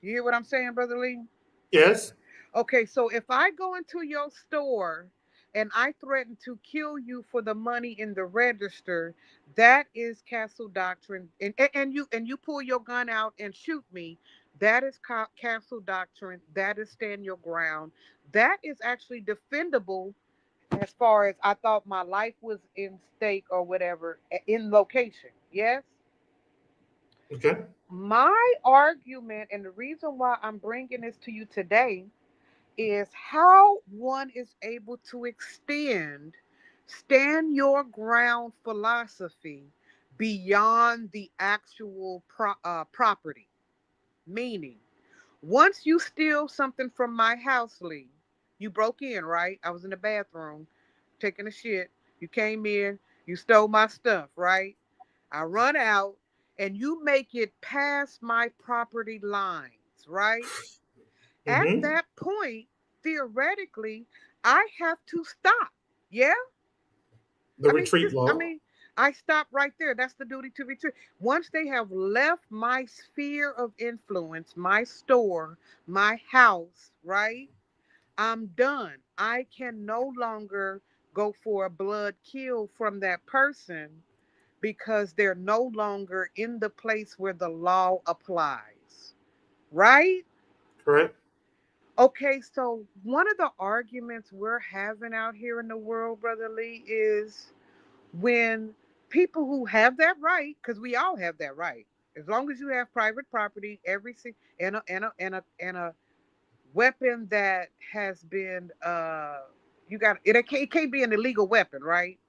You hear what I'm saying, Brother Lee? Yes. Okay, so if I go into your store and I threaten to kill you for the money in the register, that is castle doctrine. And you pull your gun out and shoot me, that is castle doctrine. That is stand your ground. That is actually defendable as far as I thought my life was in stake or whatever in location. Yes? Okay. My argument and the reason why I'm bringing this to you today is how one is able to extend stand your ground philosophy beyond the actual property. Meaning, once you steal something from my house, Lee, you broke in, right? I was in the bathroom taking a shit. You came in, you stole my stuff, right? I run out and you make it past my property lines, right? At Mm-hmm. that point, theoretically, I have to stop. Yeah? The retreat I law. mean, I stop right there. That's the duty to retreat. Once they have left my sphere of influence, my store, my house, right? I'm done. I can no longer go for a blood kill from that person because they're no longer in the place where the law applies. Right? Correct. Okay, so one of the arguments we're having out here in the world, Brother Lee, is when people who have that right, because we all have that right, as long as you have private property, and a weapon that has been you got it, it can't be an illegal weapon, right?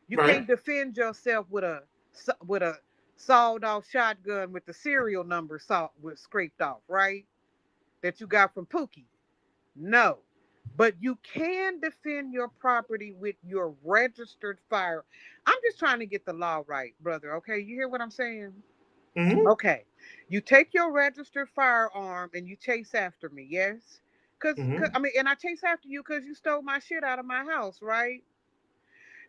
You Right. can't defend yourself with a sawed off shotgun with the serial number scraped off, right? That you got from Pookie. No. But you can defend your property with your registered fire. I'm just trying to get the law right, brother. Okay, you hear what I'm saying? Mm-hmm. Okay, you take your registered firearm and you chase after me, yes? Cause Mm-hmm. I mean, and I chase after you because you stole my shit out of my house, right?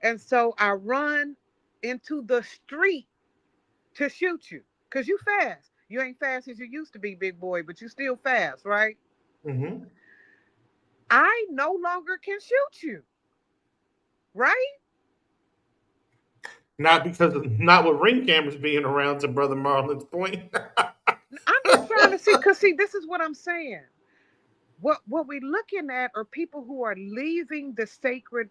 And so I run into the street to shoot you because you fast. You ain't fast as you used to be, big boy, but you still fast, right? Mm-hmm. I no longer can shoot you, right? Not because of, not with ring cameras being around. To Brother Marlon's point. I'm just trying to see, cause see, this is what I'm saying. What we're looking at are people who are leaving the sacred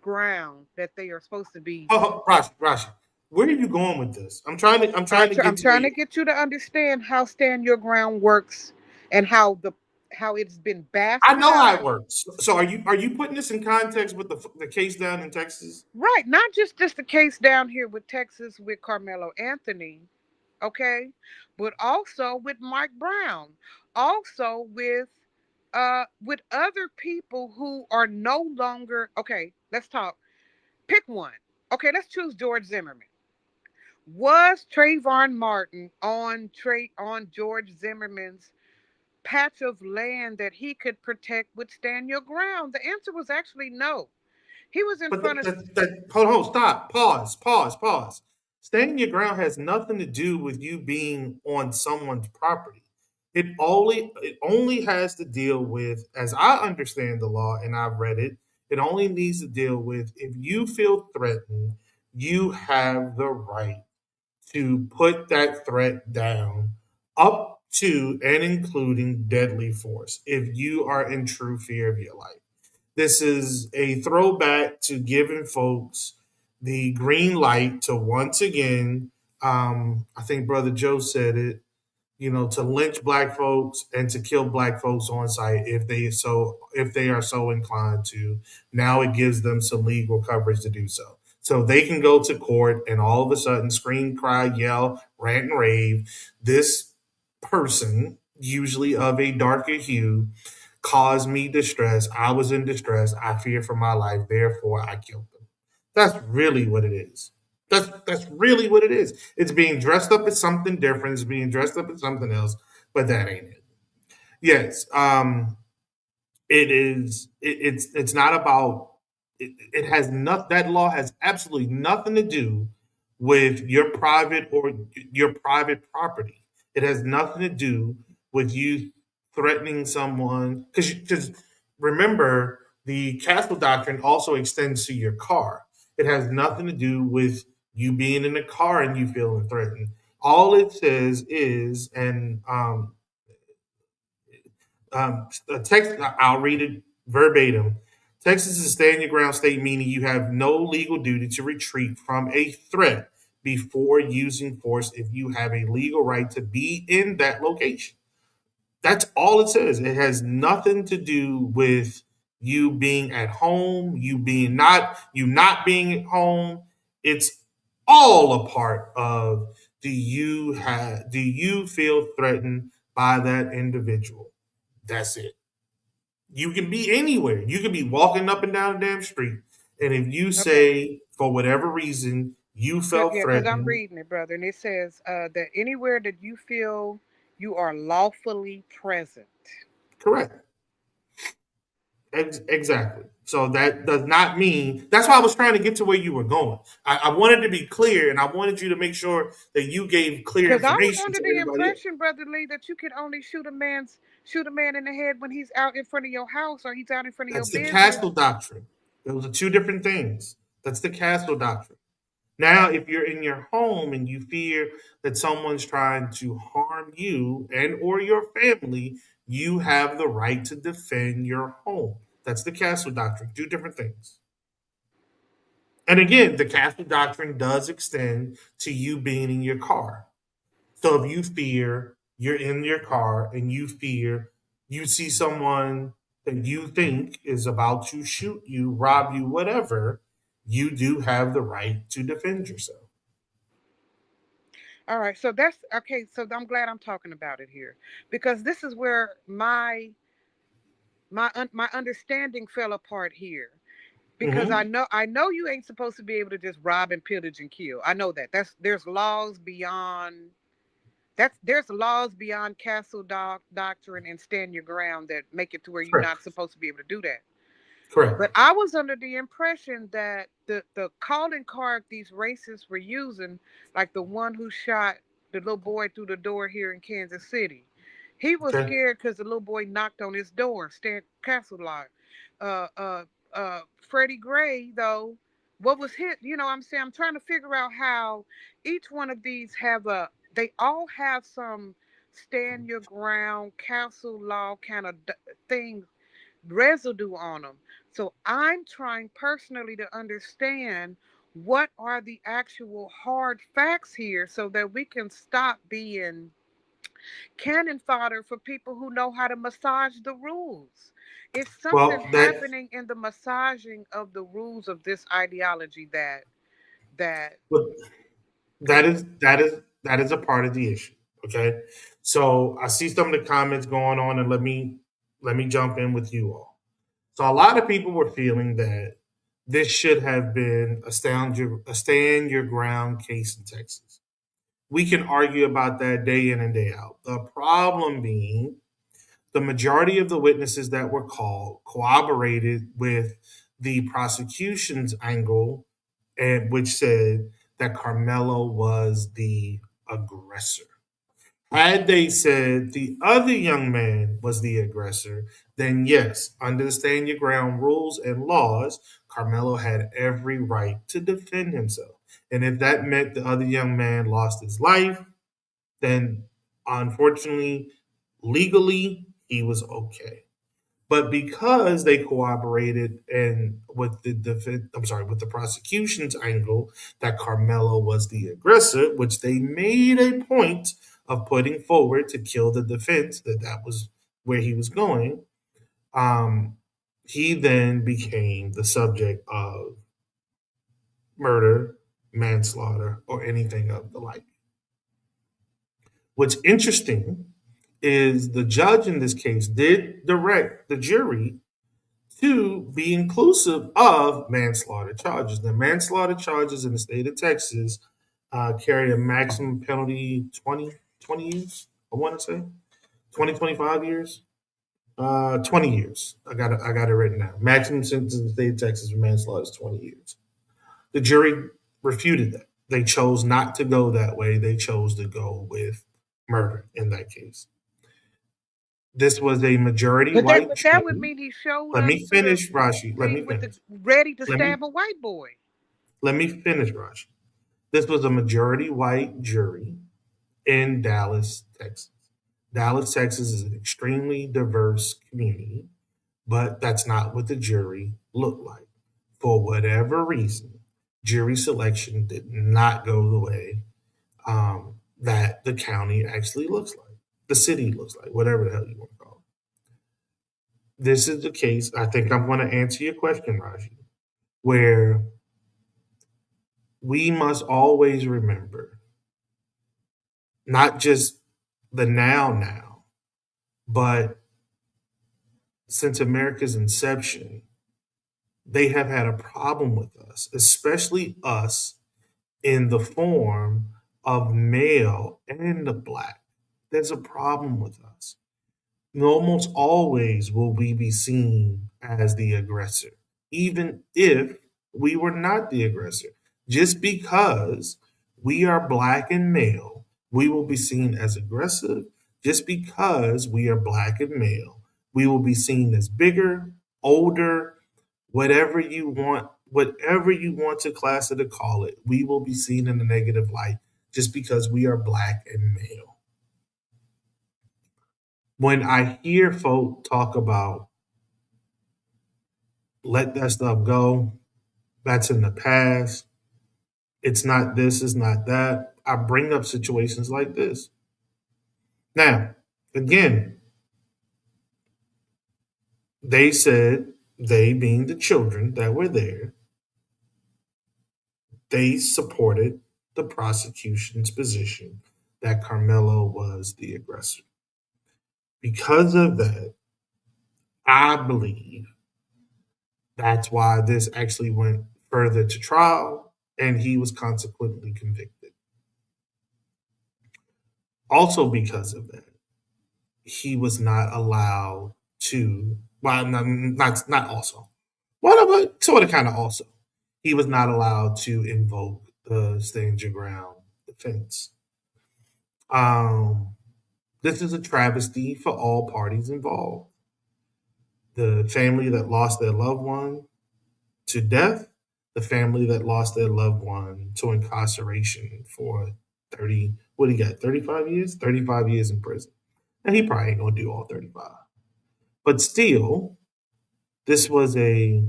ground that they are supposed to be. Oh, Rashi, where are you going with this? I'm trying to I'm get to where trying to get you to understand how stand your ground works and how it's been I know how it bastardized. works. So are you putting this in context with the case down in Texas? Right, not just the case down here with Texas with Carmelo Anthony, okay, but also with Mike Brown, also with other people who are no longer okay. Let's talk. Pick one. Okay, let's choose George Zimmerman. Was Trayvon Martin on George Zimmerman's patch of land that he could protect would stand your ground? The answer was actually no. He was in But front of hold on, stop, pause. Standing your ground has nothing to do with you being on someone's property. It only has to deal with, as I understand the law and I've read it, it only needs to deal with if you feel threatened, you have the right to put that threat down up to and including deadly force if you are in true fear of your life. This is a throwback to giving folks the green light to once again, I think Brother Joe said it, to lynch black folks and to kill black folks on site if they are so inclined to. Now it gives them some legal coverage to do so. So they can go to court and all of a sudden scream, cry, yell, rant, and rave. This person, usually of a darker hue, caused me distress. I was in distress. I fear for my life. Therefore, I killed them. That's really what it is. That's really what it is. It's being dressed up as something different. It's being dressed up as something else, but that ain't it. Yes, it is. It's not about. It has not. That law has absolutely nothing to do with your private property. It has nothing to do with you threatening someone because remember the castle doctrine also extends to your car. It has nothing to do with you being in a car and you feeling threatened. All it says is, and a text. I'll read it verbatim. Texas is a stand your ground state, meaning you have no legal duty to retreat from a threat before using force if you have a legal right to be in that location. That's all it says. It has nothing to do with you being at home, you not being at home. It's all a part of do you feel threatened by that individual? That's it. You can be anywhere. You can be walking up and down the damn street. And if you okay. say, for whatever reason, you felt Yeah, because I'm threatened, reading it, brother, and it says that anywhere that you feel you are lawfully present. correct. Exactly. So that does not mean that's why I was trying to get to where you were going. I wanted to be clear and I wanted you to make sure that you gave clear Because I was information under to the everybody else. impression, brother Lee, that you could only shoot a man in the head when he's out in front of your house or he's out in front of your That's the business. castle doctrine. Those are two different things. That's the castle doctrine. Now, if you're in your home and you fear that someone's trying to harm you and or your family, you have the right to defend your home. That's the castle doctrine. Two different things. And again, the castle doctrine does extend to you being in your car. So if you fear you're in your car and you fear you see someone that you think is about to shoot you, rob you, whatever, you do have the right to defend yourself. All right, so that's okay. So I'm glad I'm talking about it here because this is where my understanding fell apart here because Hmm. I know you ain't supposed to be able to just rob and pillage and kill. I know that. There's laws beyond there's laws beyond doctrine and stand your ground that make it to where you're Correct. not supposed to be able to do that. Correct. But I was under the impression that the calling card these racists were using, like the one who shot the little boy through the door here in Kansas City, he was Okay. scared because the little boy knocked on his door, stand castle lock. Uh, uh, Freddie Gray though, what was hit? You know, what I'm saying I'm trying to figure out how each one of these have a. They all have some stand your ground, castle law kind of thing residue on them. So I'm trying personally to understand what are the actual hard facts here so that we can stop being cannon fodder for people who know how to massage the rules. It's something Well, happening in the massaging of the rules of this ideology that but go ahead. that is a part of the issue. Okay. So I see some of the comments going on, and let me jump in with you all. So a lot of people were feeling that this should have been a stand your ground case in Texas. We can argue about that day in and day out. The problem being the majority of the witnesses that were called corroborated with the prosecution's angle, and which said that Carmelo was the aggressor. Had they said the other young man was the aggressor, then yes, under the stand your ground rules and laws, Carmelo had every right to defend himself. And if that meant the other young man lost his life, then unfortunately, legally, he was okay. But because they cooperated and with the prosecution's angle that Carmelo was the aggressor, which they made a point of putting forward to kill the defense that was where he was going. Um, he then became the subject of murder, manslaughter, or anything of the like. What's interesting is the judge in this case did direct the jury to be inclusive of manslaughter charges. Now, manslaughter charges in the state of Texas carry a maximum penalty 20 years, I want to say 25 years, 20 years. I got it written down. Maximum sentence in the state of Texas for manslaughter is 20 years. The jury refuted that. They chose not to go that way. They chose to go with murder in that case. This was a majority white But that would jury. mean he showed Let up me to the finish, Rashi. Let me scene with the finish. ready to Let me stab a white boy. let me finish, Rashi. This was a majority white jury in Dallas, Texas. Dallas, Texas is an extremely diverse community, but that's not what the jury looked like. For whatever reason, jury selection did not go the way that the county actually looks like, the city looks like, whatever the hell you want to call it. This is the case. I think I'm going to answer your question, Raji, where we must always remember not just the now, but since America's inception, they have had a problem with us, especially us in the form of male and the black. There's a problem with us. Almost always will we be seen as the aggressor, even if we were not the aggressor. Just because we are black and male, we will be seen as aggressive. Just because we are black and male, we will be seen as bigger, older, whatever you want to class it or call it. We will be seen in a negative light just because we are black and male. When I hear folk talk about let that stuff go, that's in the past, it's not this, it's not that, I bring up situations like this. Now, again, they said, they being the children that were there, they supported the prosecution's position that Carmelo was the aggressor. Because of that, I believe that's why this actually went further to trial and he was consequently convicted. Also, because of that, he was not allowed to, well, not also, well, but sort of kind of also, he was not allowed to invoke the stand your ground defense. Um, this is a travesty for all parties involved. The family that lost their loved one to death, the family that lost their loved one to incarceration for 30, what he got, 35 years? 35 years in prison. And he probably ain't gonna do all 35. But still, this was a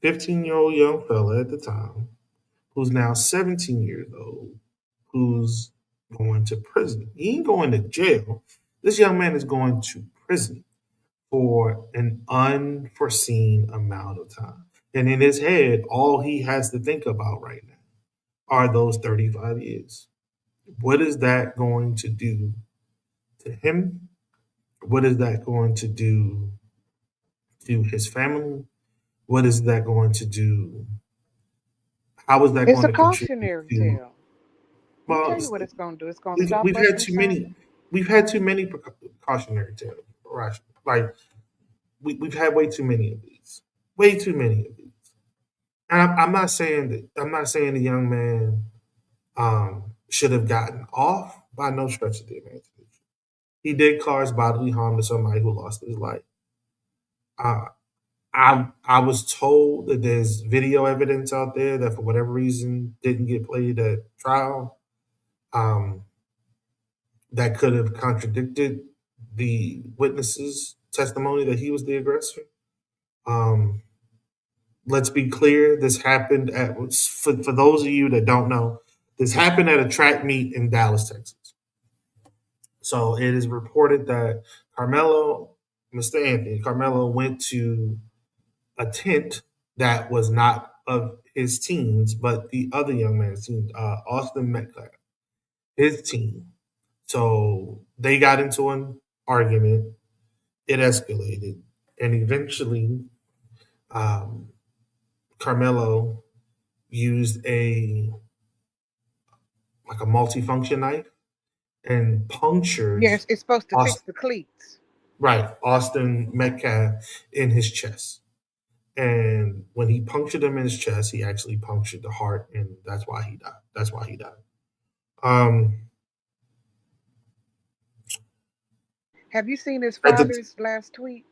15-year-old young fella at the time who's now 17 years old, who's going to prison. He ain't going to jail. This young man is going to prison for an unforeseen amount of time. And in his head, all he has to think about right now are those 35 years. What is that going to do to him? What is that going to do to his family? What is that going to do? How is that It's going a to contribute cautionary to? tale. Let me Well, tell you what it's going to do. It's going to we've stop we've us had from too signing. many. We've had too many precautionary tales. Right? Like we've had way too many of these. Way too many of these. And I'm not saying that. I'm not saying the young man should have gotten off by no stretch of the imagination. He did cause bodily harm to somebody who lost his life. Uh, I was told that there's video evidence out there that for whatever reason didn't get played at trial. Um, that could have contradicted the witness's testimony that he was the aggressor. Um, let's be clear, this happened at, for those of you that don't know, this happened at a track meet in Dallas, Texas. So it is reported that Carmelo, Mr. Anthony, Carmelo went to a tent that was not of his team's, but the other young man's team, Austin Metcalf, his team. So they got into an argument. It escalated, and eventually, um, Carmelo used a like a multifunction knife and punctured Yes, it's supposed to fix Austin, the cleats. right, Austin Metcalf in his chest. And when he punctured him in his chest, he actually punctured the heart, and that's why he died. That's why he died. Um, Have you seen his at the father's last tweet?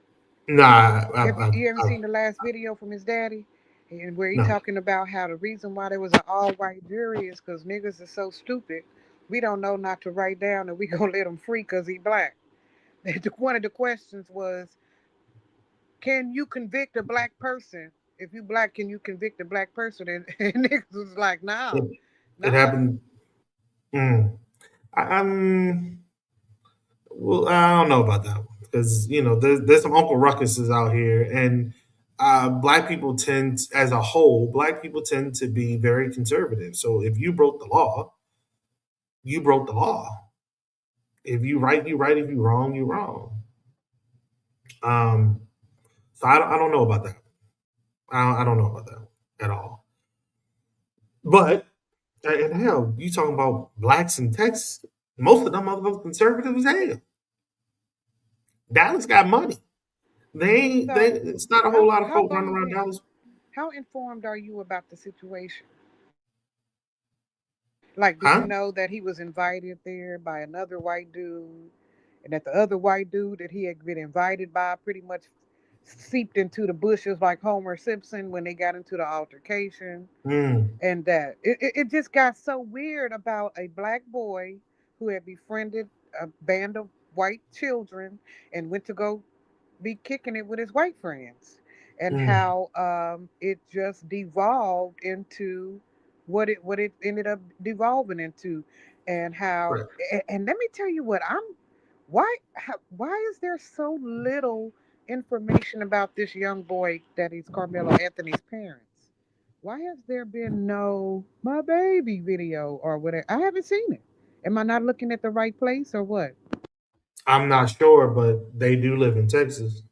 nah, You ever I seen the last video from his daddy? And where he no. talking about how the reason why there was an all white jury is because niggas is so stupid. We don't know not to write down that we gonna let him free because he black. One of the questions was, can you convict a black person? If you black, can you convict a black person? And niggas was like, no, It, it no. happened. Mm, I'm well. I don't know about that one because there's some Uncle Ruckuses out here, and black people tend, as a whole, black people tend to be very conservative. So if you broke the law, you broke the law. If you right, you right. If you wrong, you wrong. Um, so I don't know about that. I don't know about that at all. But and hell, you talking about blacks in Texas? Most of them motherfuckers conservative as hell. Dallas got money. They ain't. They. So It's not a whole how lot of how folk running burned around in? Dallas. How informed are you about the situation? Like, did you Huh? know that he was invited there by another white dude, and that the other white dude that he had been invited by pretty much seeped into the bushes like Homer Simpson when they got into the altercation, Mm, and that it just got so weird about a black boy who had befriended a band of white children and went to go be kicking it with his white friends, and mm, how it just devolved into what it ended up devolving into, and how right. and let me tell you what I'm why is there so little information about this young boy that is Carmelo Anthony's parents? Why has there been no my baby video or whatever? I haven't seen it. Am I not looking at the right place or what? I'm not sure, but they do live in Texas.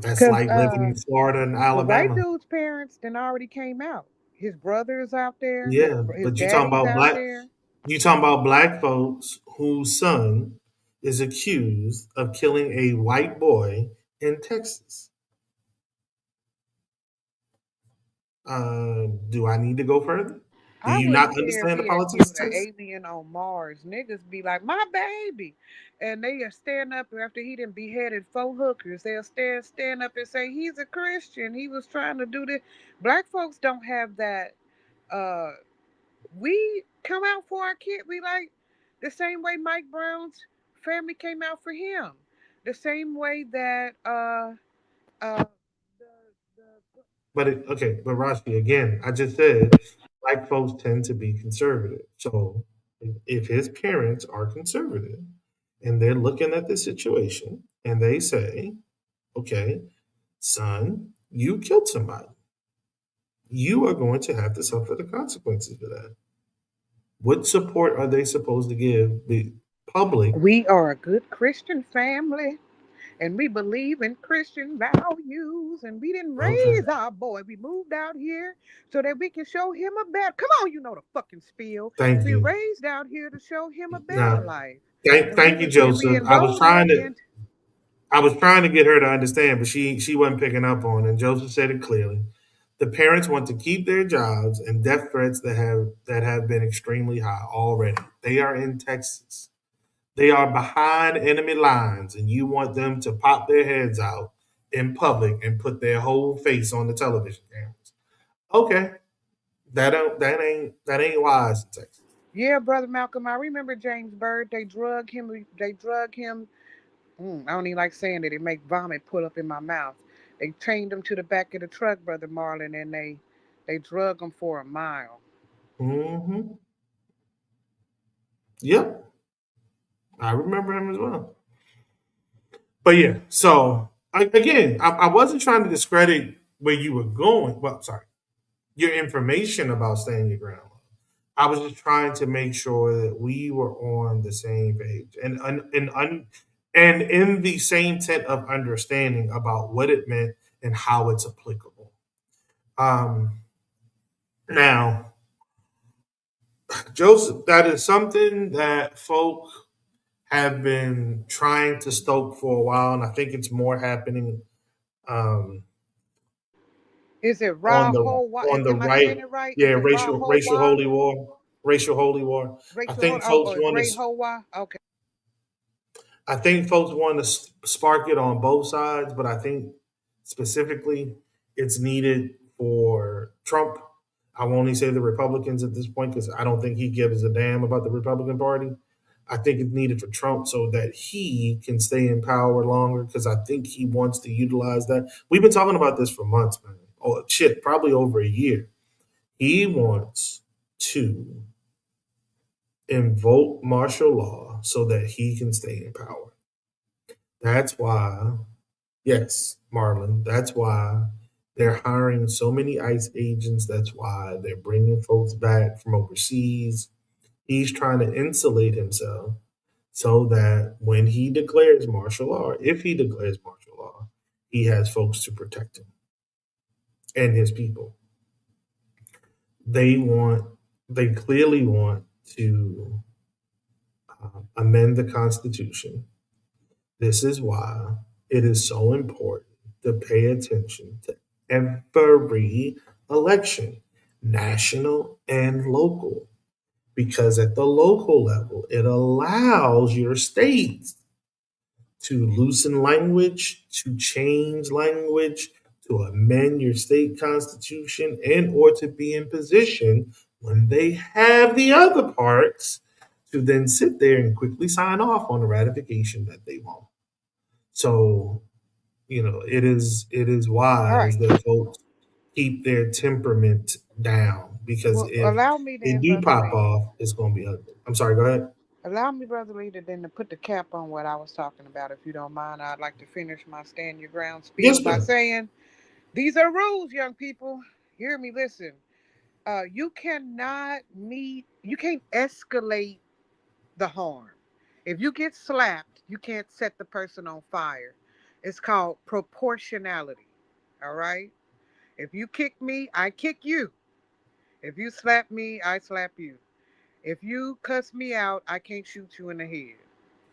That's Cause like living in Florida and the white Alabama. dude's parents then already came out. His brother's out there. Yeah, His but you talking daddy's about out black. there. You talking about black folks whose son is accused of killing a white boy in Texas. Do I need to go further? Do I you wouldn't not care if understand the he had politics killed of an Texas? alien on Mars. Niggas be like, my baby. And they are stand up after he done beheaded four hookers. They'll stand up and say, he's a Christian. He was trying to do this. Black folks don't have that. Uh, we come out for our kid. We like the same way Mike Brown's family came out for him. The same way that the, the But Rashi, again, I just said black folks tend to be conservative. So if his parents are conservative and they're looking at the situation and they say, okay, son, you killed somebody. You are going to have to suffer the consequences for that. What support are they supposed to give the public? we are a good Christian family. And we believe in Christian values. And we didn't Okay, raise our boy. We moved out here so that we can show him a better. Come on, you know the fucking spiel. thank We you. raised out here to show him a better Now, life. thank you, And we Joseph. enrolled him in. I was trying to get her to understand, but she wasn't picking up on it. And Joseph said it clearly. The parents want to keep their jobs, and death threats that have been extremely high already. They are in Texas. They are behind enemy lines, and you want them to pop their heads out in public and put their whole face on the television cameras. Okay, that ain't wise in Texas. Yeah, brother Malcolm. I remember James Byrd. They drug him. They drug him. I don't even like saying it. It make vomit pull up in my mouth. They chained him to the back of the truck, brother Marlon, and they drug him for a mile. Hmm. Yep, I remember him as well. But yeah, so again, I wasn't trying to discredit where you were going. Well, sorry, your information about staying your ground. I was just trying to make sure that we were on the same page and in the same tent of understanding about what it meant and how it's applicable. Um, Now, Joseph, that is something that folk have been trying to stoke for a while, and I think it's more happening um, Is it on the Rahowa? on the Am I right. saying it right? Yeah, Is it racial Rahowa? holy war, racial holy war. I Rachel Hold think oh, folks oh, it's want Ray to. Hoa. Okay. I think folks want to spark it on both sides, but I think specifically it's needed for Trump. I won't only say the Republicans at this point because I don't think he gives a damn about the Republican Party. I think it's needed for Trump so that he can stay in power longer because I think he wants to utilize that. We've been talking about this for months, man. Oh, shit, probably over a year. He wants to invoke martial law so that he can stay in power. That's why, yes, Marlon, that's why they're hiring so many ICE agents. That's why they're bringing folks back from overseas. He's trying to insulate himself so that when he declares martial law, if he declares martial law, he has folks to protect him and his people. They want, they clearly want to amend the Constitution. This is why it is so important to pay attention to every election, national and local, because at the local level, it allows your states to loosen language, to change language, to amend your state constitution, and or to be in position when they have the other parts to then sit there and quickly sign off on the ratification that they want. So, it is All wise right. that folks keep their temperament down because Well, if allow me they then, do Brother pop Lee. off, it's gonna be ugly. I'm sorry, go ahead. Allow me, Brother Lee, to then to put the cap on what I was talking about. If you don't mind, I'd like to finish my stand your ground spiel Yes, by ma'am. saying these are rules, young people. Hear me, listen. You can't escalate the harm. If you get slapped, you can't set the person on fire. It's called proportionality. All right? If you kick me, I kick you. If you slap me, I slap you. If you cuss me out, I can't shoot you in the head.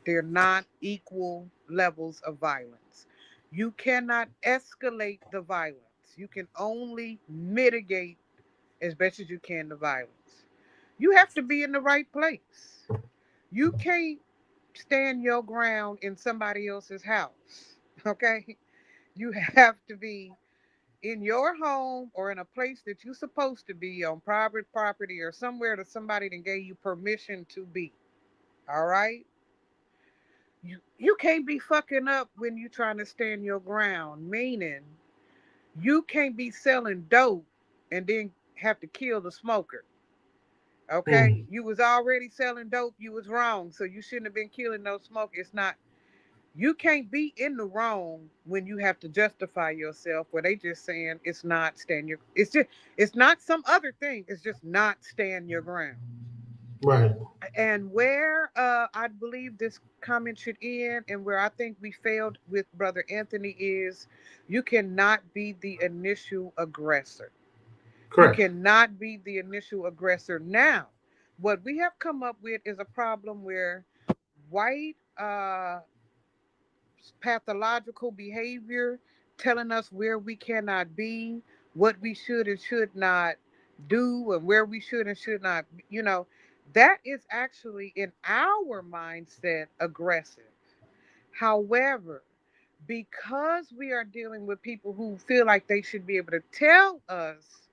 They're not equal levels of violence. You cannot escalate the violence. You can only mitigate as best as you can the violence. You have to be in the right place. You can't stand your ground in somebody else's house. Okay? You have to be in your home or in a place that you're supposed to be on private property or somewhere that somebody that gave you permission to be. All right? You can't be fucking up when you trying to stand your ground, meaning you can't be selling dope and then have to kill the smoker. Okay? Mm, You was already selling dope, you was wrong. So you shouldn't have been killing no smoke. It's not you can't be in the wrong when you have to justify yourself where they just saying it's not stand your it's not some other thing. It's just not stand your ground. right. And where I believe this comment should end and where I think we failed with Brother Anthony is you cannot be the initial aggressor. You Correct. cannot be the initial aggressor. Now, what we have come up with is a problem where white pathological behavior telling us where we cannot be, what we should and should not do, and where we should and should not, that is actually in our mindset aggressive. However, because we are dealing with people who feel like they should be able to tell us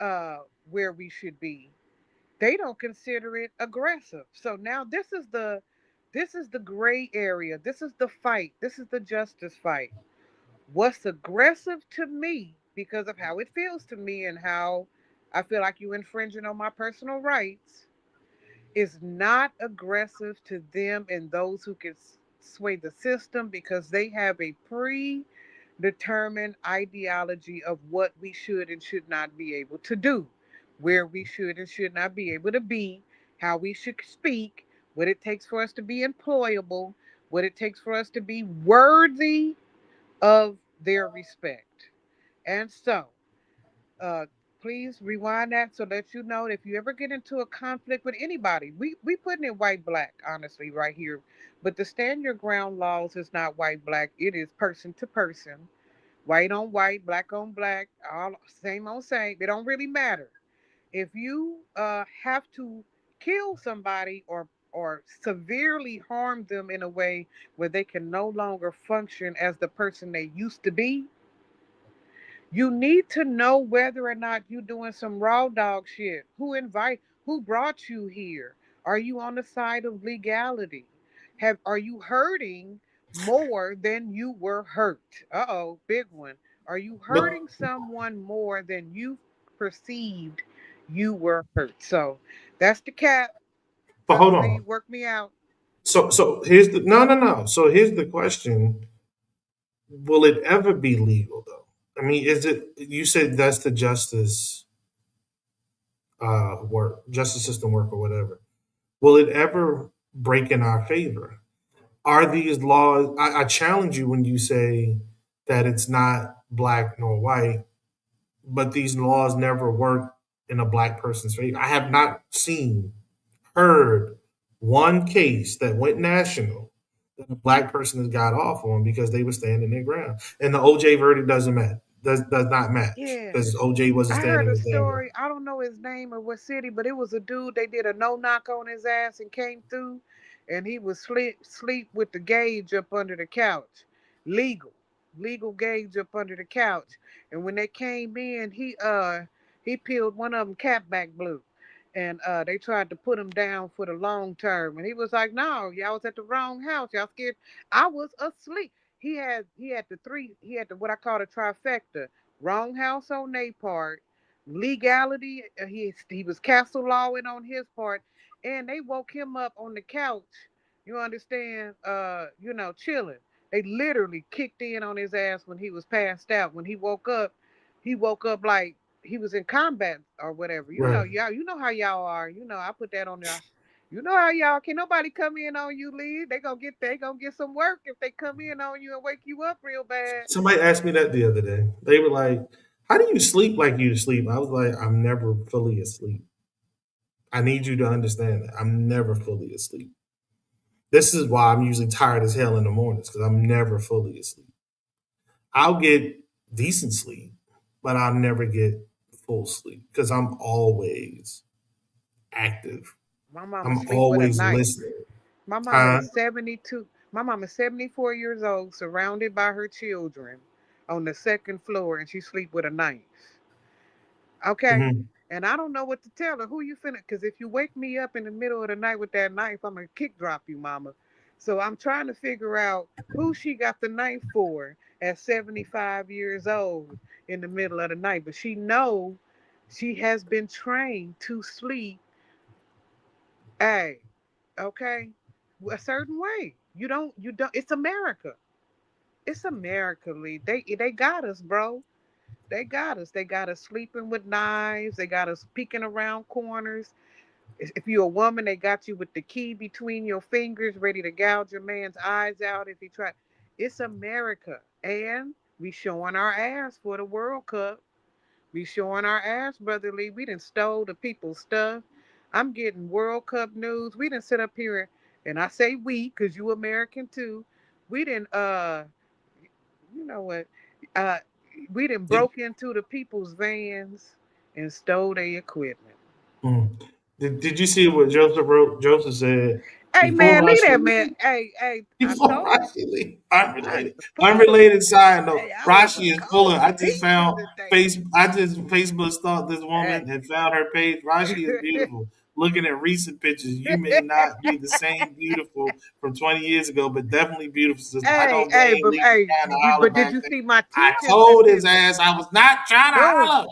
uh, where we should be, they don't consider it aggressive. So now this is the gray area. This is the fight. This is the justice fight. What's aggressive to me because of how it feels to me and how I feel like you infringing on my personal rights is not aggressive to them and those who can sway the system because they have a predetermined ideology of what we should and should not be able to do, where we should and should not be able to be, how we should speak, what it takes for us to be employable, what it takes for us to be worthy of their respect. And so, uh, please rewind that so that you know if you ever get into a conflict with anybody, we putting it white black honestly right here, but the stand your ground laws is not white black. It is person to person, white on white, black on black, all same on same. It don't really matter if you have to kill somebody or severely harm them in a way where they can no longer function as the person they used to be. You need to know whether or not you're doing some raw dog shit. Who brought you here? Are you on the side of legality? Are you hurting more than you were hurt? Uh-oh, big one. Are you But hurting someone more than you perceived you were hurt? So that's the cap. but Brother hold Z, on. work me out. So here's the no no no. So here's the question: will it ever be legal though? I mean, is it? You said that's the justice system work or whatever. Will it ever break in our favor? Are these laws? I challenge you when you say that it's not black nor white, but these laws never work in a black person's favor. I have not seen, heard one case that went national that a black person has got off on because they were standing their ground. And the OJ verdict does not match Yeah. because OJ wasn't I heard standing a his damn ground. story. I don't know his name or what city, but it was a dude. They did a no knock on his ass and came through, and he was sleep with the gauge up under the couch, legal, legal gauge up under the couch. And when they came in, he peeled one of them cap back blue, and they tried to put him down for the long term, and he was like, "No, y'all was at the wrong house. Y'all scared. I was asleep." He had the what I call the trifecta: wrong house on their part, legality. He was castle lawing on his part, and they woke him up on the couch. You understand? Chilling. They literally kicked in on his ass when he was passed out. When he woke up like he was in combat or whatever. Right. Y'all. You know how y'all are. I put that on there. You know how y'all can nobody come in on you, leave. They gonna get some work if they come in on you and wake you up real bad. Somebody asked me that the other day. They were like, "How do you sleep like you sleep?" I was like, "I'm never fully asleep. I need you to understand that I'm never fully asleep. This is why I'm usually tired as hell in the mornings because I'm never fully asleep. I'll get decent sleep, but I'll never get full sleep because I'm always active. My mama I'm sleep with a always knife. listening. My mama Huh? is 72. My mama is 74 years old, surrounded by her children on the second floor, and she sleep with a knife. Okay? Hmm. And I don't know what to tell her. Who you finna? Because if you wake me up in the middle of the night with that knife, I'm gonna kick drop you, mama. So I'm trying to figure out who she got the knife for at 75 years old in the middle of the night. But she know she has been trained to sleep, a okay, a certain way. You don't. It's America. It's America, Lee. They got us, bro. They got us. They got us sleeping with knives. They got us peeking around corners. If you're a woman, they got you with the key between your fingers, ready to gouge your man's eyes out if he try. It's America, and we showing our ass for the World Cup. We showing our ass, Brother Lee. We done stole the people's stuff. I'm getting World Cup news. We done sit up here, and I say we, cause you American too. We didn't you know what? Uh, we done Did, broke into the people's vans and stole their equipment. mm. Did you see what Joseph wrote? Joseph said, Hey before man, leave Russia that man. leaves, Hey, I before told Russia leaves, I unrelated, put some. unrelated side note, Hey, I want Rashi some is full of, cold I just pizza found today. I just Facebook stalked this woman Hey. and found her page. Rashi is beautiful. Looking at recent pictures, you may not be the same beautiful from 20 years ago, but definitely beautiful, sister. I don't blame Lisa trying to holler but did back you then. see my I teachings in told his pictures? ass I was not trying to Boom. holler.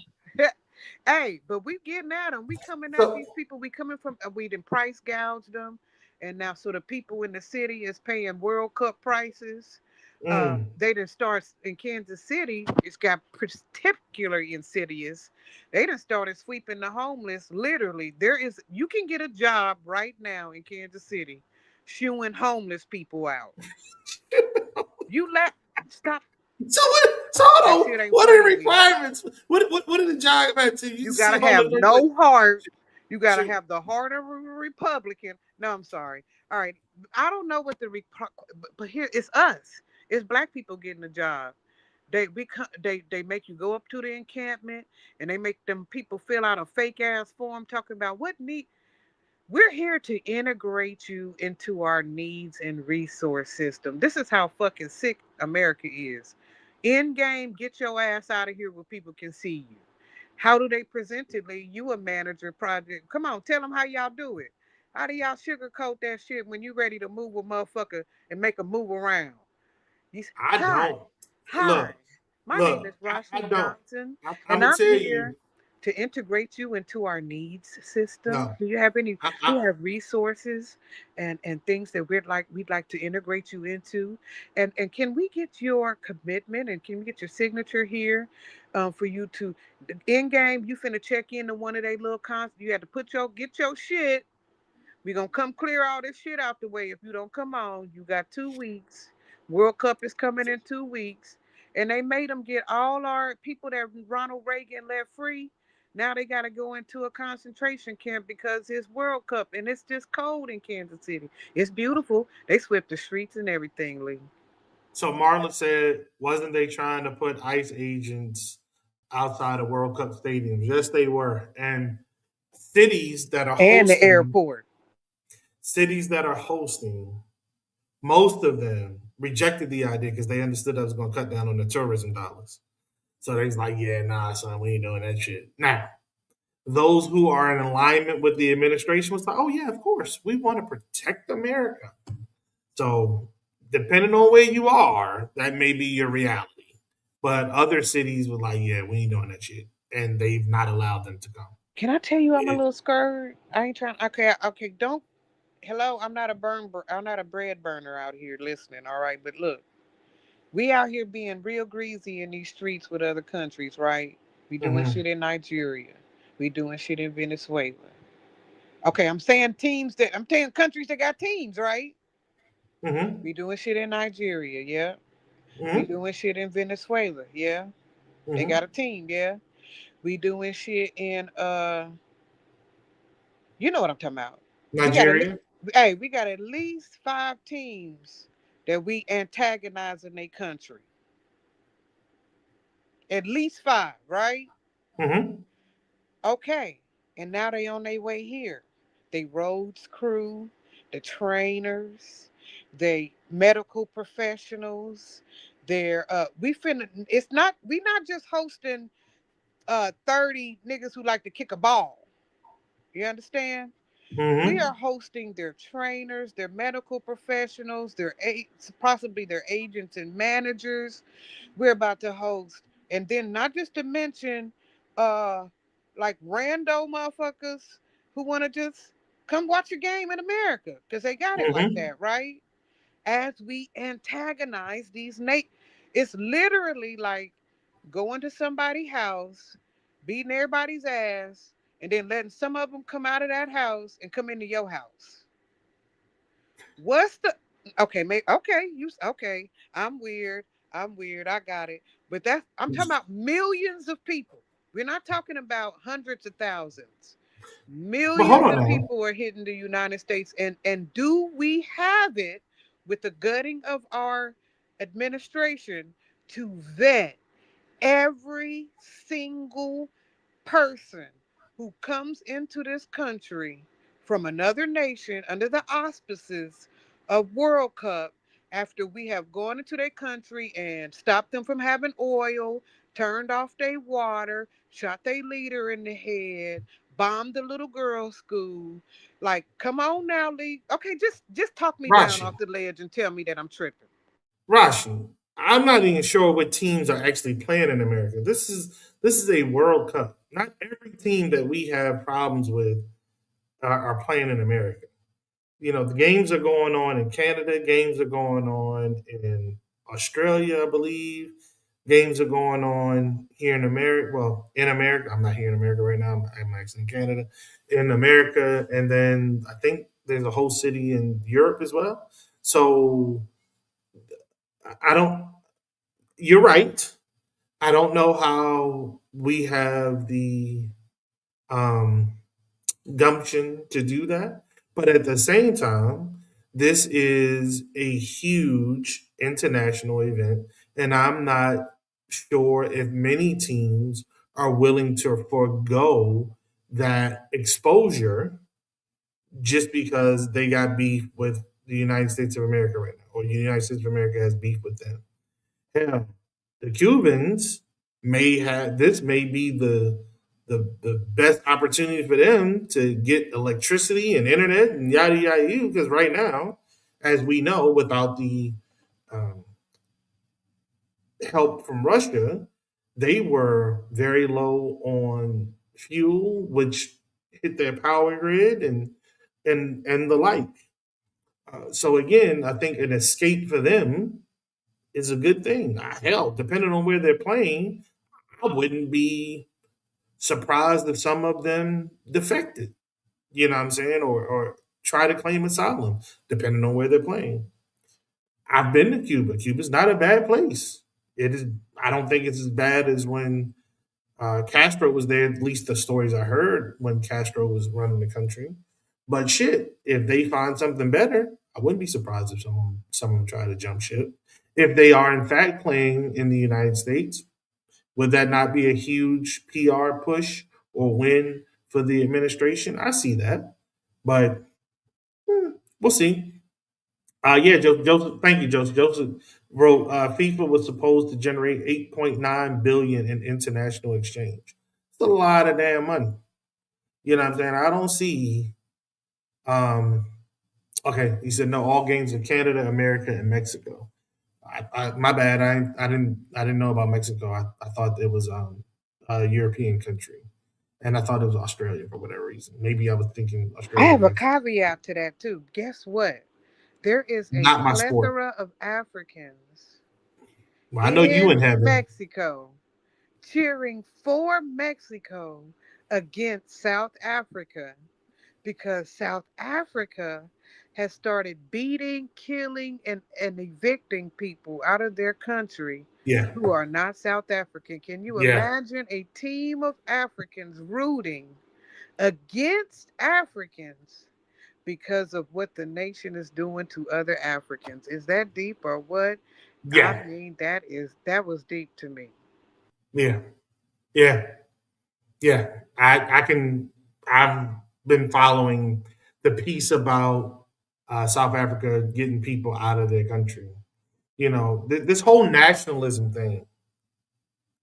Hey, but we getting at them. We coming at So, these people. We coming from. We done price gouged them, and now so the people in the city is paying World Cup prices. mm, They done start in Kansas City. It's got particularly insidious. They done started sweeping the homeless. Literally, there is. You can get a job right now in Kansas City, shooing homeless people out. You let stop. so hold That on. shit ain't What are the funny, Lee. requirements? What are the job at? To you You see gotta homeless have person like, no heart. You gotta shoot. have the heart of a Republican. No, I'm sorry. All right, I don't know what the but here it's us. It's black people getting a job. They make you go up to the encampment and they make them people fill out a fake ass form talking about what need. We're here to integrate you into our needs and resource system. This is how fucking sick America is. In game, get your ass out of here where people can see you. How do they present it, Lee? You a manager project. Come on, tell them how y'all do it. How do y'all sugarcoat that shit when you ready to move a motherfucker and make a move around? I Hi, don't. hi. Look, My name look, is I Rashi don't. Johnson, I'm and gonna I'm tell here you. to integrate you into our needs system. No, Do you have any? We I have resources and things that we'd like to integrate you into, and can we get your commitment and can we get your signature here, for you to in game? You finna check into one of they little cons. You had to put your get your shit. We gonna come clear all this shit out the way. If you don't come on, you got 2 weeks. World Cup is coming in 2 weeks, and they made them get all our people that Ronald Reagan let free. Now they got to go into a concentration camp because it's World Cup and it's just cold in Kansas City. It's beautiful. They swept the streets and everything, Lee. so Marlon said, wasn't they trying to put ICE agents outside of World Cup stadiums? Yes, they were. And cities that are And the hosting, airport. cities that are hosting, most of them rejected the idea because they understood that was going to cut down on the tourism dollars. So they was like, yeah, nah, son, we ain't doing that shit. Now, those who are in alignment with the administration was like, oh yeah, of course, we want to protect America. So depending on where you are, that may be your reality. But other cities were like, yeah, we ain't doing that shit, and they've not allowed them to come. Can I tell you I'm a It, little scared? I ain't trying. Okay, okay. Don't. Hello, I'm not a I'm not a bread burner out here listening. All right, but look. We out here being real greasy in these streets with other countries, right? We doing mhm. shit in Nigeria. We doing shit in Venezuela. Okay, I'm saying teams that I'm saying countries that got teams, right? Mm-hmm. We doing shit in Nigeria, yeah. We Mm-hmm. doing shit in Venezuela, yeah. They got Mm-hmm. a team, yeah. We doing shit in you know what I'm talking about. We got at least Nigeria. hey, we got at least 5 teams that we antagonize in their country. At least 5, right? Mm-hmm. Okay. And now they on their way here. They roads crew, the trainers, they medical professionals. They're we finna it's not we not just hosting 30 niggas who like to kick a ball. You understand? We Mm-hmm. are hosting their trainers, their medical professionals, possibly their agents and managers. We're about to host, and then not just to mention, uh, like rando motherfuckers who want to just come watch a game in America because they got it like Mm-hmm. that, right? As we antagonize these it's literally like going to somebody's house, beating everybody's ass, and then letting some of them come out of that house and come into your house. What's the okay? Okay, okay. I'm weird. I'm weird. I got it. But that's I'm talking about millions of people. We're not talking about hundreds of thousands. But hold Millions on of now. people are hitting the United States, and do we have it with the gutting of our administration to vet every single person who comes into this country from another nation under the auspices of World Cup after we have gone into their country and stopped them from having oil, turned off their water, shot their leader in the head, bombed the little girls' school. Like, come on now, Lee. Okay, just talk me down Rashi. off the ledge and tell me that I'm tripping. Rashi. I'm not even sure what teams are actually playing in America. This is a World Cup. Not every team that we have problems with are playing in America. You know, the games are going on in Canada, games are going on in Australia, I believe. Games are going on here in America. Well, in America, I'm not here in America right now. I'm actually in Canada, in America, and then I think there's a whole city in Europe as well. So I don't. You're right. I don't know how we have the um, gumption to do that. But at the same time, this is a huge international event, and I'm not sure if many teams are willing to forego that exposure just because they got beef with the United States of America right now, or the United States of America has beef with them. Hell, the Cubans may have this may be the best opportunity for them to get electricity and internet and yada yada because right now, as we know, without the um, help from Russia, they were very low on fuel, which hit their power grid and the like. So again, I think an escape for them is a good thing. Hell, depending on where they're playing, I wouldn't be surprised if some of them defected. You know what I'm saying, or try to claim asylum, depending on where they're playing. I've been to Cuba. Cuba's not a bad place. It is. I don't think it's as bad as when Castro was there. At least the stories I heard when Castro was running the country. But shit, if they find something better, I wouldn't be surprised if someone try to jump ship. If they are in fact playing in the United States, would that not be a huge PR push or win for the administration? I see that, but we'll see. Yeah, Joseph. Thank you, Joseph. Joseph wrote FIFA was supposed to generate 8.9 billion in international exchange. It's a lot of damn money. You know what I'm saying? I don't see. Um, okay, he said no. All games in Canada, America, and Mexico. My bad. I didn't know about Mexico. I thought it was a European country, and I thought it was Australia for whatever reason. Maybe I was thinking I Australia have and a Mexico. caveat to that too. Guess what? There is a Not my sport. plethora of Africans Well, I know you in in heaven. Mexico cheering for Mexico against South Africa because South Africa has started beating, killing, and evicting people out of their country Yeah. who are not South African. Can you Yeah. imagine a team of Africans rooting against Africans because of what the nation is doing to other Africans? Is that deep or what? I Yeah. mean, that was deep to me. Yeah. Yeah. Yeah. I can. I've been following the piece about South Africa getting people out of their country. This whole nationalism thing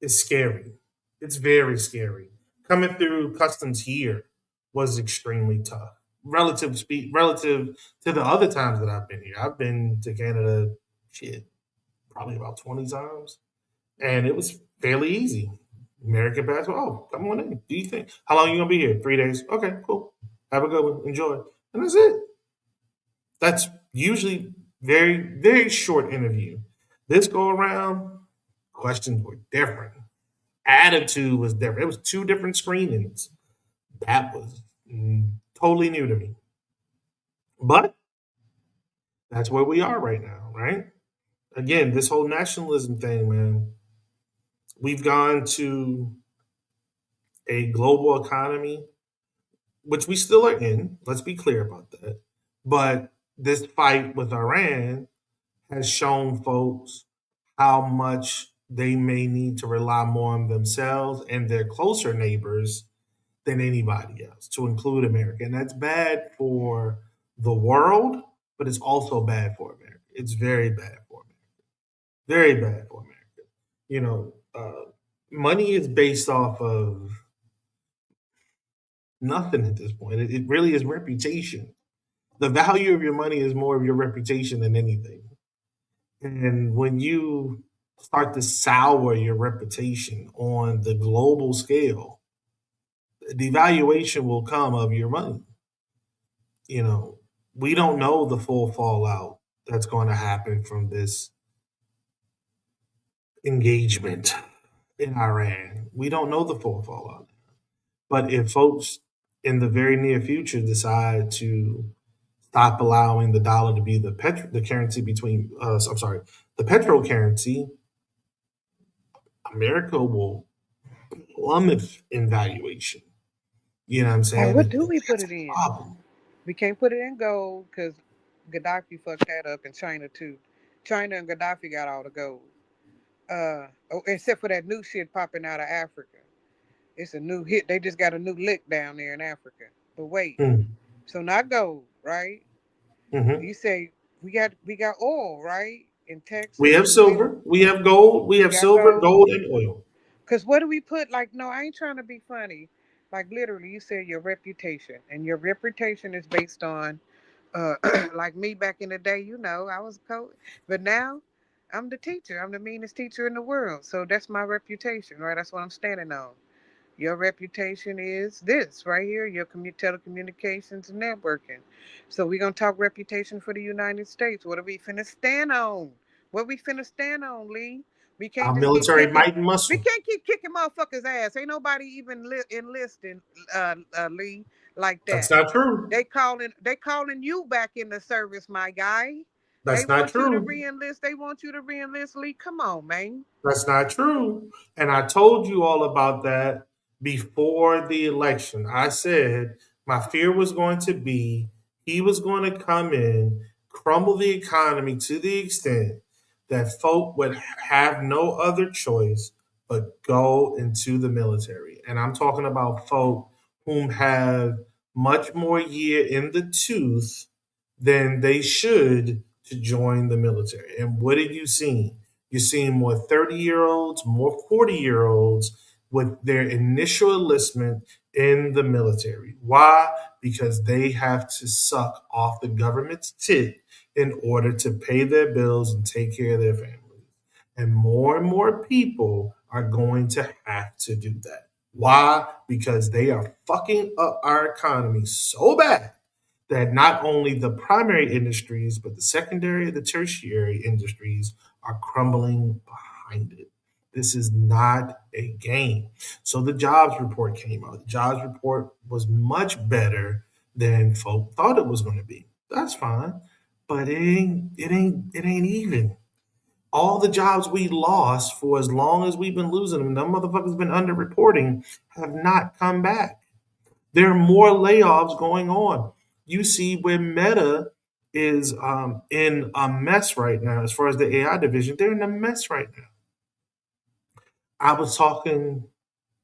is scary. It's very scary. Coming through customs here was extremely tough. Relative to the other times that I've been here. I've been to Canada, shit, probably about 20 times, and it was fairly easy. American passport. Oh, come on in. Do you think? How long are you gonna be here? 3 days. Okay, cool. Have a good one. Enjoy. And that's it. That's usually very short interview. This go around, questions were different. Attitude was different. It was two different screenings. That was totally new to me. But that's where we are right now, right? Again, this whole nationalism thing, man. We've gone to a global economy, which we still are in. Let's be clear about that. But this fight with Iran has shown folks how much they may need to rely more on themselves and their closer neighbors than anybody else, to include America. And that's bad for the world, but it's also bad for America. It's very bad for America. Very bad for America. You know, money is based off of nothing at this point. It really is reputation. The value of your money is more of your reputation than anything. And when you start to sour your reputation on the global scale, the devaluation will come of your money. You know, we don't know the full fallout that's going to happen from this engagement in Iran. We don't know the full fallout. But if folks in the very near future decide to stop allowing the dollar to be the currency between I'm sorry, the petrol currency, America will plummet in valuation. You know what I'm Like, saying? what And do we put that's it a in? problem. We can't put it in gold because Gaddafi fucked that up, and China too. China and Gaddafi got all the gold. Oh, except for that new shit popping out of Africa. It's a new hit. They just got a new lick down there in Africa. But wait, Mm. so not gold, right? Hmm. You say we got oil, right? In We Texas, have silver, we have gold, we we have got silver, gold. gold, and oil. Cause what do we put? Like, no, I ain't trying to be funny. Like literally, you said your reputation, and your reputation is based on, uh, like me back in the day. I was a coach, but now I'm the teacher. I'm the meanest teacher in the world. So that's my reputation, right? That's what I'm standing on. Your reputation is this right here, your telecommunications and networking. So we're going to talk reputation for the United States. What are we finna stand on? What we finna stand on, Lee? We can't Our just keep military kicking. might and We muscle. can't keep kicking motherfuckers' ass. Ain't nobody even enlisting, Lee, like That's that. not true. They calling you back in the service, my guy. They That's not want you to true. reenlist. They want you to reenlist, Lee. Come on, man. That's not true. And I told you all about that before the election. I said my fear was going to be he was going to come in, crumble the economy to the extent that folk would have no other choice but go into the military. And I'm talking about folk whom have much more year in the tooth than they should to join the military. And what have you seen? You're seeing more 30-year olds, more 40-year olds with their initial enlistment in the military. Why? Because they have to suck off the government's tit in order to pay their bills and take care of their families. And more people are going to have to do that. Why? Because they are fucking up our economy so bad that not only the primary industries, but the secondary and the tertiary industries are crumbling behind it. This is not a game. So the jobs report came out. The jobs report was much better than folk thought it was going to be. That's fine, but it ain't even. All the jobs we lost for as long as we've been losing them, them motherfuckers been underreporting, have not come back. There are more layoffs going on. You see where Meta is in a mess right now as far as the AI division. They're in a mess right now. I was talking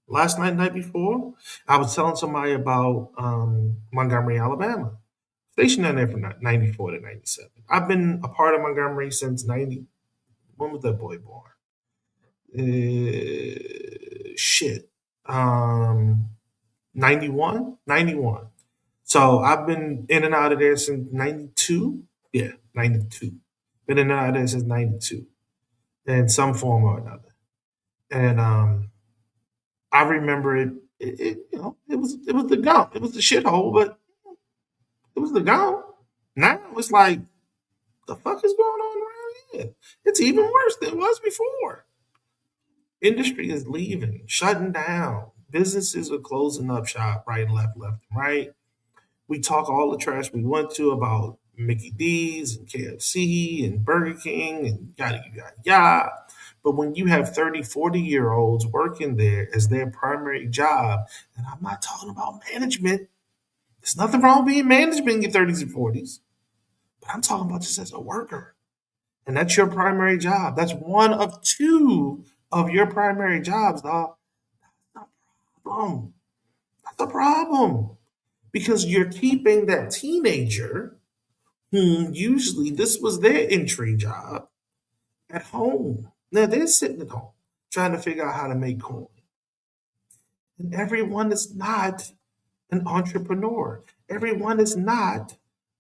last night, night before. I was telling somebody about Montgomery, Alabama. Stationed down there from 94 to 97. I've been a part of Montgomery since 90. When was that boy born? Shit. Um, 91? 91. So I've been in and out of there since 92. Yeah, 92. Been in and out of there since 92 in some form or another. And I remember it was the gump. It was the shithole, but it was the gump. Now it's like, the fuck is going on around here? It's even worse than it was before. Industry is leaving, shutting down. Businesses are closing up shop right and left, left and right. We talk all the trash we want to about Mickey D's and KFC and Burger King and yada, yada, yada. But when you have 30, 40 year olds working there as their primary job, and I'm not talking about management, there's nothing wrong with being management in your 30s and 40s, but I'm talking about just as a worker. And that's your primary job. That's one of two of your primary jobs, dog. That's a problem. That's a problem. Because you're keeping that teenager whom usually this was their entry job at home. Now they're sitting at home trying to figure out how to make coin. And everyone is not an entrepreneur. Everyone is not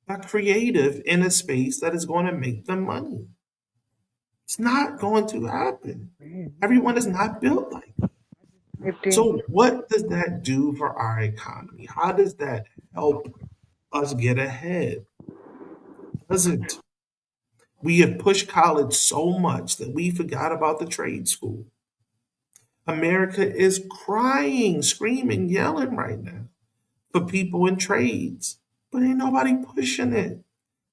a creative in a space that is going to make them money. It's not going to happen. Man, Everyone is not built like that. typed in. So, what does that do for our economy? How does that help us get ahead? Doesn't. We have pushed college so much that we forgot about the trade school. America is crying, screaming, yelling right now for people in trades, but ain't nobody pushing it.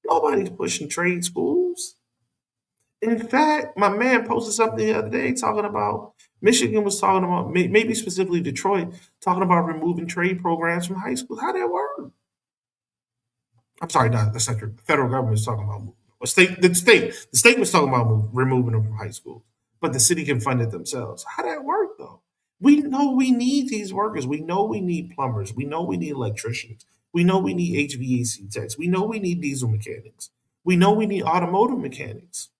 Nobody's pushing trade schools. In fact, my man posted something the other day talking about Michigan was talking about maybe specifically Detroit talking about removing trade programs from high school. How that work? I'm sorry, no, that's not true. The federal government is talking about the state was talking about removing them from high school, but the city can fund it themselves. How that work though? We know we need these workers. We know we need plumbers. We know we need electricians. We know we need HVAC techs. We know we need diesel mechanics. We know we need automotive mechanics.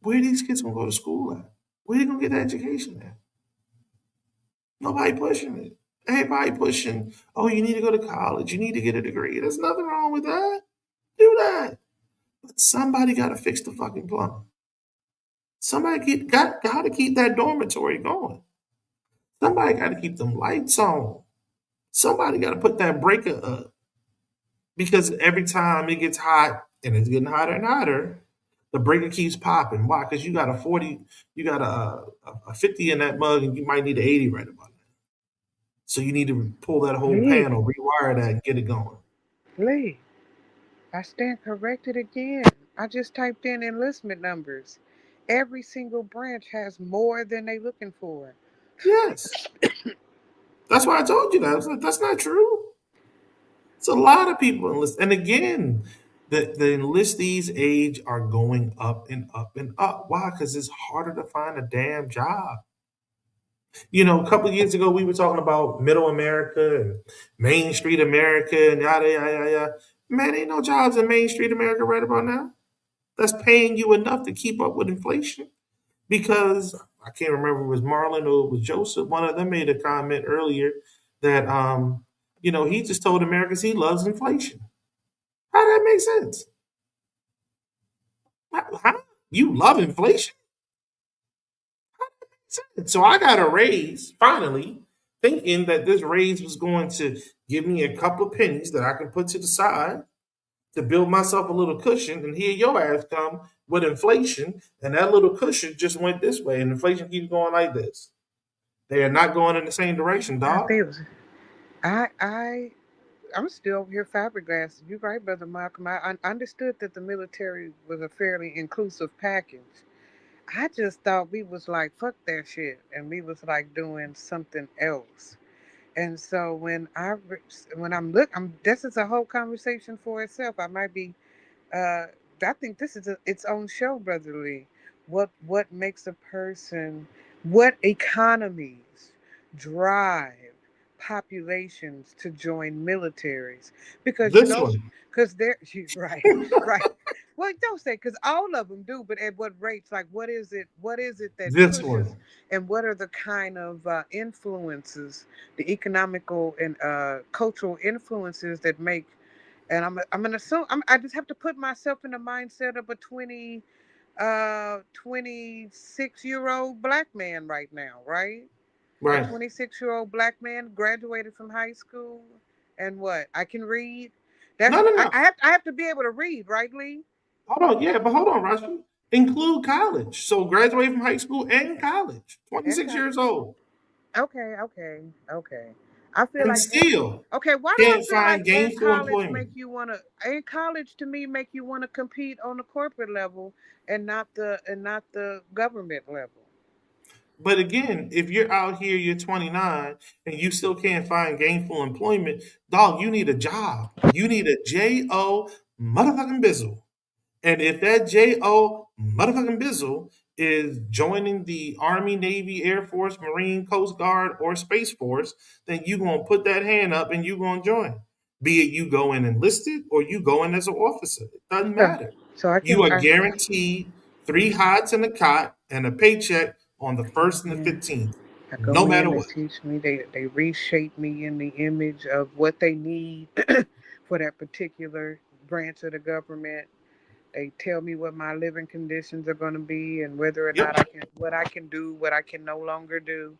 Where are these kids gonna go to school at? Where are they gonna get the education at? Nobody pushing it. Everybody pushing, oh, you need to go to college. You need to get a degree. There's nothing wrong with that. Do that. But somebody got to fix the fucking plumbing. Got to keep that dormitory going. Somebody got to keep them lights on. Somebody got to put that breaker up because every time it gets hot and it's getting hotter and hotter, the breaker keeps popping. Why? Because you got a 40, you got a 50 in that mug, and you might need an 80 right about now. So you need to pull that whole Lee, panel, rewire that, and get it going. Lee, I stand corrected again. I just typed in enlistment numbers. Every single branch has more than they looking for. Yes, that's why I told you that. I was like, that's not true. It's a lot of people enlist, and again, the enlistees' age are going up and up and up. Why? Because it's harder to find a damn job. A couple of years ago, we were talking about Middle America and Main Street America and yada yada yada. Man, ain't no jobs in Main Street America right about now. That's paying you enough to keep up with inflation. Because I can't remember if it was Marlon or it was Joseph. One of them made a comment earlier that he just told Americans he loves inflation. How that make sense? How? You love inflation? So I got a raise finally, thinking that this raise was going to give me a couple of pennies that I can put to the side to build myself a little cushion. And here your ass come with inflation, and that little cushion just went this way, and inflation keeps going like this. They are not going in the same direction, I dog. think it was, I I'm still over here flabbergasted. You're right, brother Malcolm. I understood that the military was a fairly inclusive package. I just thought we was like fuck that shit, and we was like doing something else. And so when I'm look, I'm this is a whole conversation for itself. I might be uh, I think this is its own show, brotherly. What makes a person? What economies drive populations to join militaries? Because This one, because they're right, right. Well, don't say because all of them do, but at what rates? Like, what is it? What is it that this pushes? one, And what are the kind of influences, the economical and cultural influences that make and I'm gonna assume I just have to put myself in the mindset of a 26-year-old black man right now, right? A right? 26-year-old black man graduated from high school, and what I can read. No, no, no. I have to be able to read, right, Lee? Hold on, yeah, but hold on, Russell. Include college. So graduate from high school and college. And 26 years old. okay, okay, okay. I feel And like still okay. Why do I can't feel like find in gainful college employment. make you wanna in college to me make you wanna compete on the corporate level and not the government level? But again, if you're out here, you're 29, and you still can't find gainful employment, dog, you need a job. You need a J-O motherfucking bizzle. And if that J-O motherfucking bizzle is joining the Army, Navy, Air Force, Marine, Coast Guard, or Space Force, then you gonna put that hand up and you gonna join. Be it you go in enlisted or you go in as an officer. It doesn't So, matter. so I You can are I guaranteed three hots and a cot and a paycheck on the first and the yeah, 15th, I no go matter in, they what. teach me, they reshape me in the image of what they need for that particular branch of the government. They tell me what my living conditions are going to be and whether or Yep, not what I can do, what I can no longer do,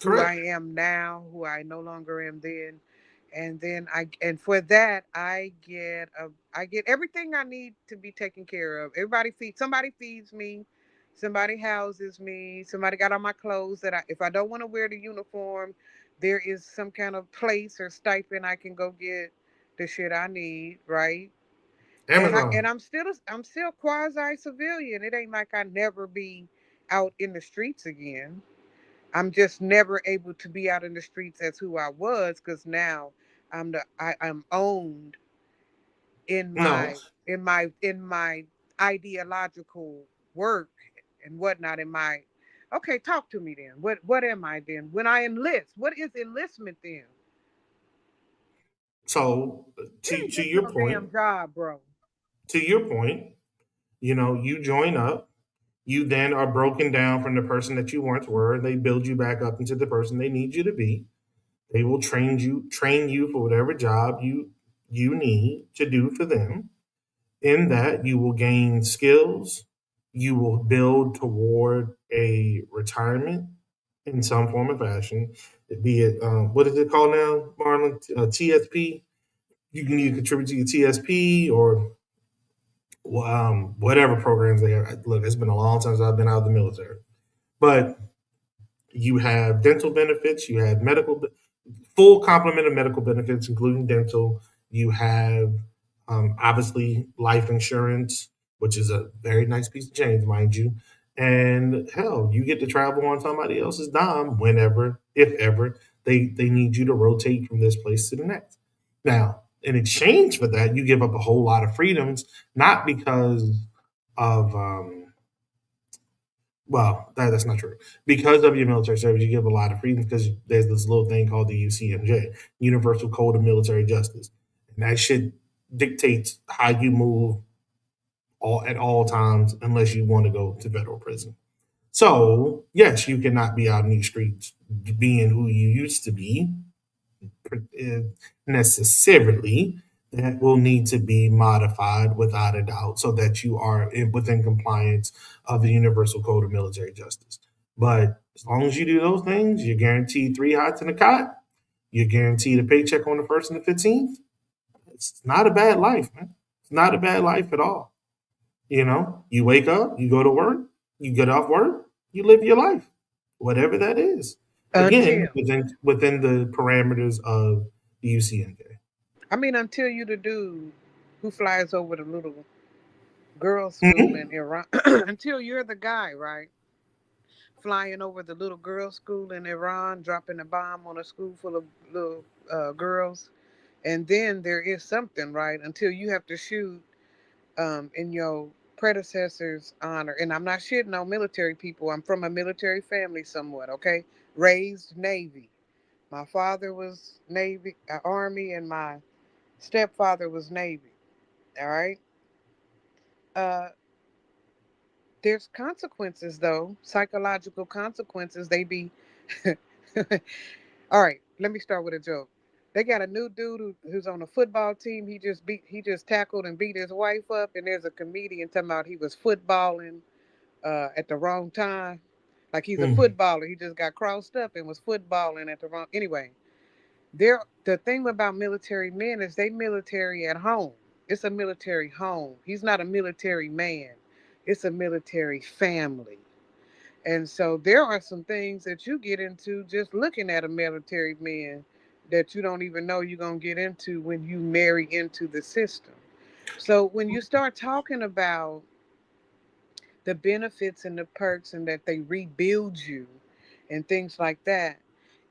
who I correct. am now, who I no longer am then. And for that I get everything I need to be taken care of. Somebody feeds me, somebody houses me, somebody got on my clothes that if I don't want to wear the uniform, there is some kind of place or stipend I can go get the shit I need, right? Amazon. I'm still quasi civilian. It ain't like I never be out in the streets again. I'm just never able to be out in the streets as who I was because now I'm owned in No. my ideological work and whatnot. In my okay, talk to me then. What am I then? When I enlist, what is enlistment then? So Let me to get your your point, damn job, bro. to your point, you join up. You then are broken down from the person that you once were, and they build you back up into the person they need you to be. They will train you for whatever job you need to do for them. In that, you will gain skills. You will build toward a retirement in some form of fashion. Be it what is it called now, Marlon? TSP. You can either contribute to your TSP or whatever programs they have. Look, it's been a long time since I've been out of the military, but you have dental benefits, you have full complement of medical benefits, including dental. You have obviously life insurance, which is a very nice piece of change, mind you. And hell, you get to travel on somebody else's dime whenever, if ever, they need you to rotate from this place to the next. Now, in exchange for that, you give up a whole lot of freedoms, not because of that's not true. Because of your military service, you give a lot of freedoms because there's this little thing called the UCMJ, Universal Code of Military Justice. And that shit dictates how you move at all times unless you want to go to federal prison. So, yes, you cannot be out in these streets being who you used to be uh, necessarily. That will need to be modified without a doubt so that you are within compliance of the Universal Code of Military Justice. But as long as you do those things, you're guaranteed three hots in a cot. You're guaranteed a paycheck on the first and the 15th. It's not a bad life, man. It's not a bad life at all. You wake up, you go to work, you get off work, you live your life, whatever that is. Again, Until within the parameters of the UCMJ. I mean, until you the dude who flies over the little girls' school Mhm. in Iran, until you're the guy, right? Flying over the little girls' school in Iran, dropping a bomb on a school full of little girls. And then there is something, right? Until you have to shoot in your predecessor's honor. And I'm not shitting on military people. I'm from a military family somewhat, okay? Raised Navy. My father was Navy, Army, and my stepfather was Navy. All right. Uh, there's consequences though, psychological consequences. They be. All right. Let me start with a joke. They got a new dude who's on a football team. He just tackled and beat his wife up, and there's a comedian talking about he was footballing at the wrong time. Like he's a Mm. footballer. He just got crossed up and was footballing at the wrong. Anyway, there. The thing about military men is they military at home. It's a military home. He's not a military man. It's a military family. And so there are some things that you get into just looking at a military man that you don't even know you're going to get into when you marry into the system. So when you start talking about the benefits and the perks and that they rebuild you and things like that,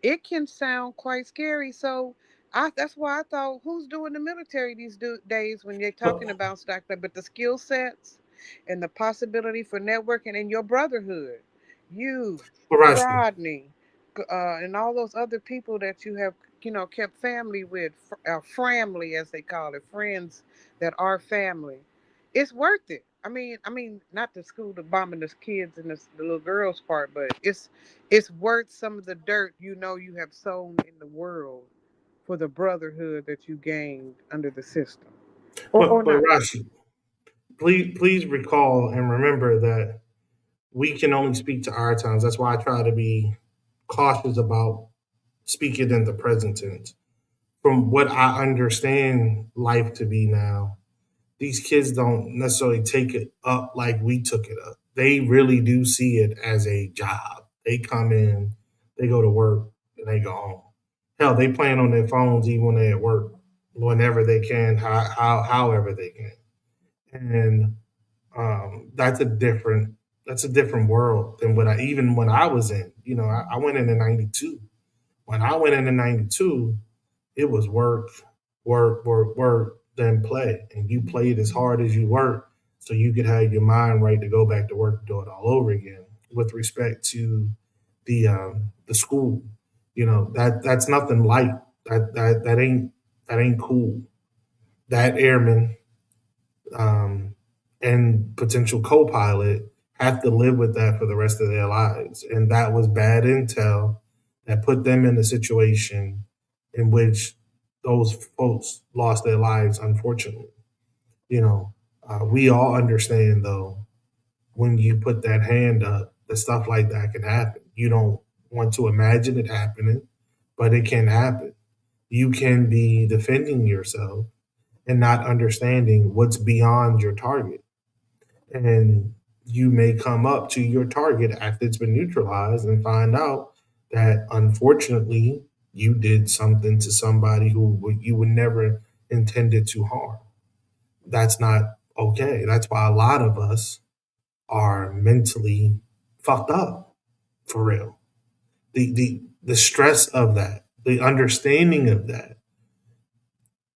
it can sound quite scary. So that's why I thought, who's doing the military these days when they're But, talking about stock, but the skill sets and the possibility for networking and your brotherhood, you, but Rashmi, Rodney, and all those other people that you have, kept family with, family as they call it, friends that are family. It's worth it. I mean, not the school to bombing the kids and the little girls part, but it's worth some of the dirt you have sown in the world for the brotherhood that you gained under the system, or but not. Rashi, please recall and remember that we can only speak to our times. That's why I try to be cautious about speaking in the present tense. From what I understand life to be now, these kids don't necessarily take it up like we took it up. They really do see it as a job. They come in, they go to work, and they go home. Hell, they playing on their phones even when they at work, whenever they can, however they can. And that's a different world than what I even when I was in. I went in '92. When I went in '92, it was work, work, work, work, then play. And you played as hard as you worked so you could have your mind right to go back to work and do it all over again. With respect to the school, that's nothing light. That ain't cool. That airman um, and potential co-pilot have to live with that for the rest of their lives, and that was bad intel that put them in a situation in which those folks lost their lives. Unfortunately, we all understand though when you put that hand up, that stuff like that can happen. You don't want to imagine it happening, but it can happen. You can be defending yourself and not understanding what's beyond your target. And you may come up to your target after it's been neutralized and find out that unfortunately you did something to somebody who you would never intended to harm. That's not okay. That's why a lot of us are mentally fucked up for real. The stress of that, the understanding of that,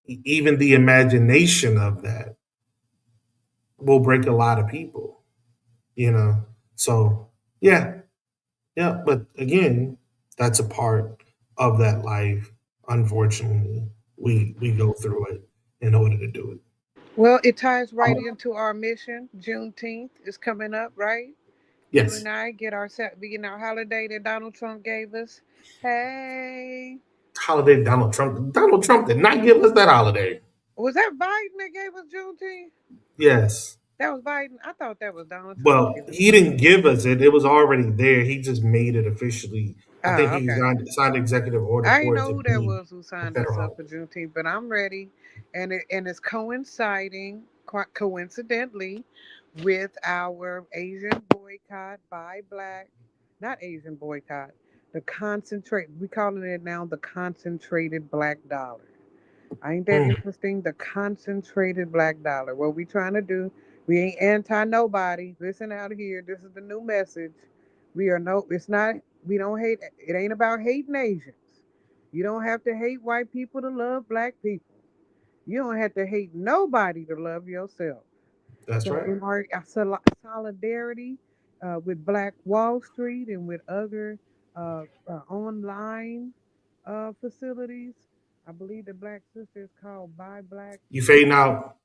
even the imagination of that will break a lot of people, you know. So yeah, yeah, but again, that's a part of that life. Unfortunately, we go through it in order to do it. Well, it ties right Um, into our mission. Juneteenth is coming up, right? You yes, and I begin our holiday that Donald Trump gave us. Hey, holiday Donald Trump. Donald Trump did not give us that holiday. was that Biden that gave us Juneteenth? Yes. That was Biden. I thought that was Donald Trump Well, giving he it to didn't us. give us it. It was already there. He just made it officially. I think Oh, he okay. signed executive order I didn't for it know to who that be was who a signed us federal up for holiday. Juneteenth, but I'm ready, and it's coinciding, quite coincidentally, with our Asian boycott by Black, not Asian boycott, the concentrate. We calling it now the concentrated Black dollar. Ain't that Mm, interesting? The concentrated black dollar. What we trying to do? We ain't anti nobody. Listen out here. This is the new message. We are no. It's not. We don't hate. It ain't about hating Asians. You don't have to hate white people to love black people. You don't have to hate nobody to love yourself. that's So right. in our solidarity with Black Wall Street and with other online facilities, I believe the Black sister is called Buy Black. You fading out.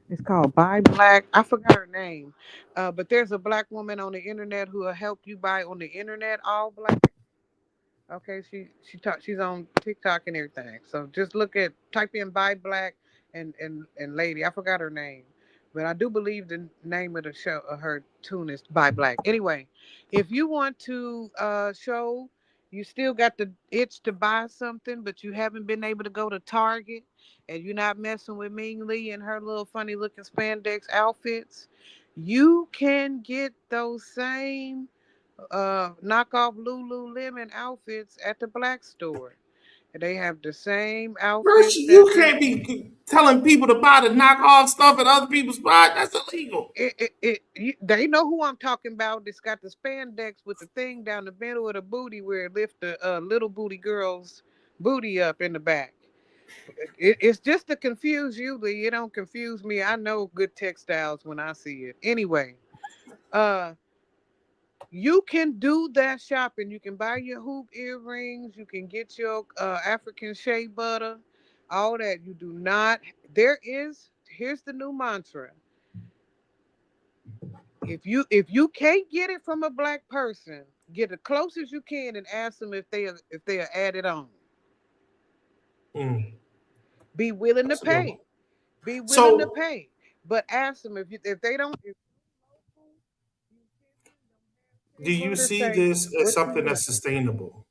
It's called Buy Black. I forgot her name, but there's a black woman on the internet who will help you buy on the internet all black. Okay, she's on TikTok and everything. So just type in "Buy Black" and lady. I forgot her name, but I do believe the name of the show her tune is "Buy Black." Anyway, if you want to show you still got the itch to buy something, but you haven't been able to go to Target, and you're not messing with Ming Lee and her little funny looking spandex outfits, you can get those same knockoff Lululemon outfits at the black store. They have the same First, outfits you that the can't be telling people to buy the knockoff stuff at other people's spot. That's illegal. they know who I'm talking about. It's got the spandex with the thing down the middle of the booty where it lifts the little booty girl's booty up in the back. It's just to confuse you, Lee. It don't confuse me. I know good textiles when I see it. Anyway, uh, you can do that shopping. You can buy your hoop earrings. You can get your African shea butter, all that. You do not. There is. Here's the new mantra. If you can't get it from a black person, get as close as you can and ask them if they are added on. Mm, Be willing to that's a good pay. one. Be willing to So, pay. But ask them if they don't. If do shea you butter see say this as what you something want. that's sustainable,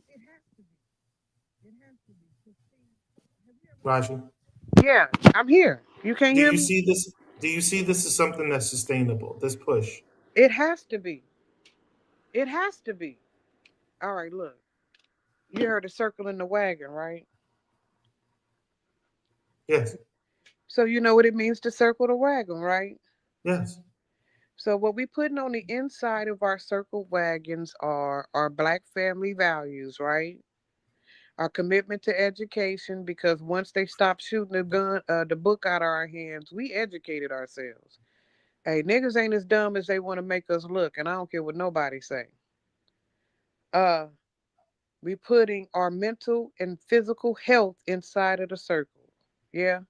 It has to be. It has to be. 'Cause see, have you ever Raji? Yeah, I'm here. You can't Do hear you me? see this? Do you see this as something that's sustainable? This push. It has to be. It has to be. All right, look. You heard a circle in the wagon, right? Yes. So you know what it means to circle the wagon, right? Yes. So what we putting on the inside of our circle wagons are our black family values, right? Our commitment to education, because once they stopped shooting the book out of our hands, we educated ourselves. Hey, niggas ain't as dumb as they want to make us look, and I don't care what nobody say. Uh, we putting our mental and physical health inside of the circle. Yeah.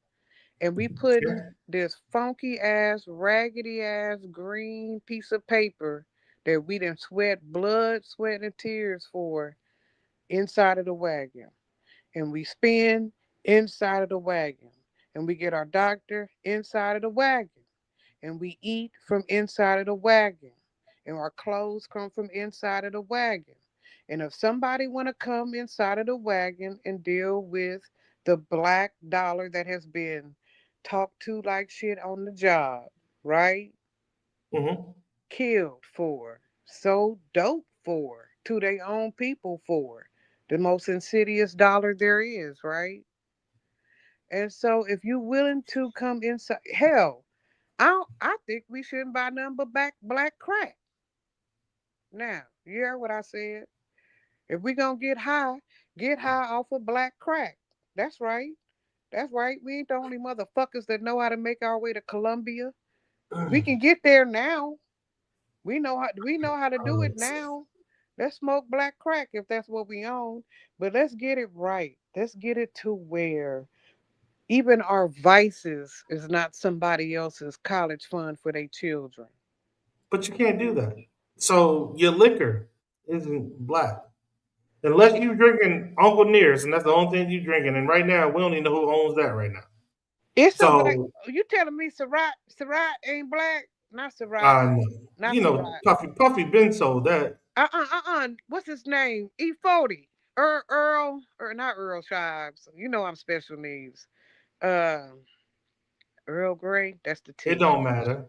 And we putting Yeah. this funky ass, raggedy ass green piece of paper that we done sweat blood, sweat, and tears for inside of the wagon. And we spin inside of the wagon. And we get our doctor inside of the wagon. And we eat from inside of the wagon. And our clothes come from inside of the wagon. And if somebody want to come inside of the wagon and deal with the black dollar that has been talked to like shit on the job, right? Hmm. Killed for, so dope for, to their own people for, the most insidious dollar there is, right? And so if you're willing to come inside, hell, I think we shouldn't buy nothing but black crack. Now, you hear what I said? If we gonna get high off of black crack. That's right. That's right. We ain't the only motherfuckers that know how to make our way to Colombia. We can get there now. We know how to do it now. Let's smoke black crack if that's what we own. But let's get it right. Let's get it to where even our vices is not somebody else's college fund for their children. But you can't do that. So your liquor isn't black. Unless you drinking Uncle Nearest, and that's the only thing you drinking. And right now, we don't even know who owns that right now. It's a black. So, You telling me Surratt ain't black? Not Surratt. no. Not Surratt. Puffy been sold that. What's his name? E40. Earl, or not Earl Shives. You know I'm special needs. Uh, Earl Grey. That's the It tea. don't matter.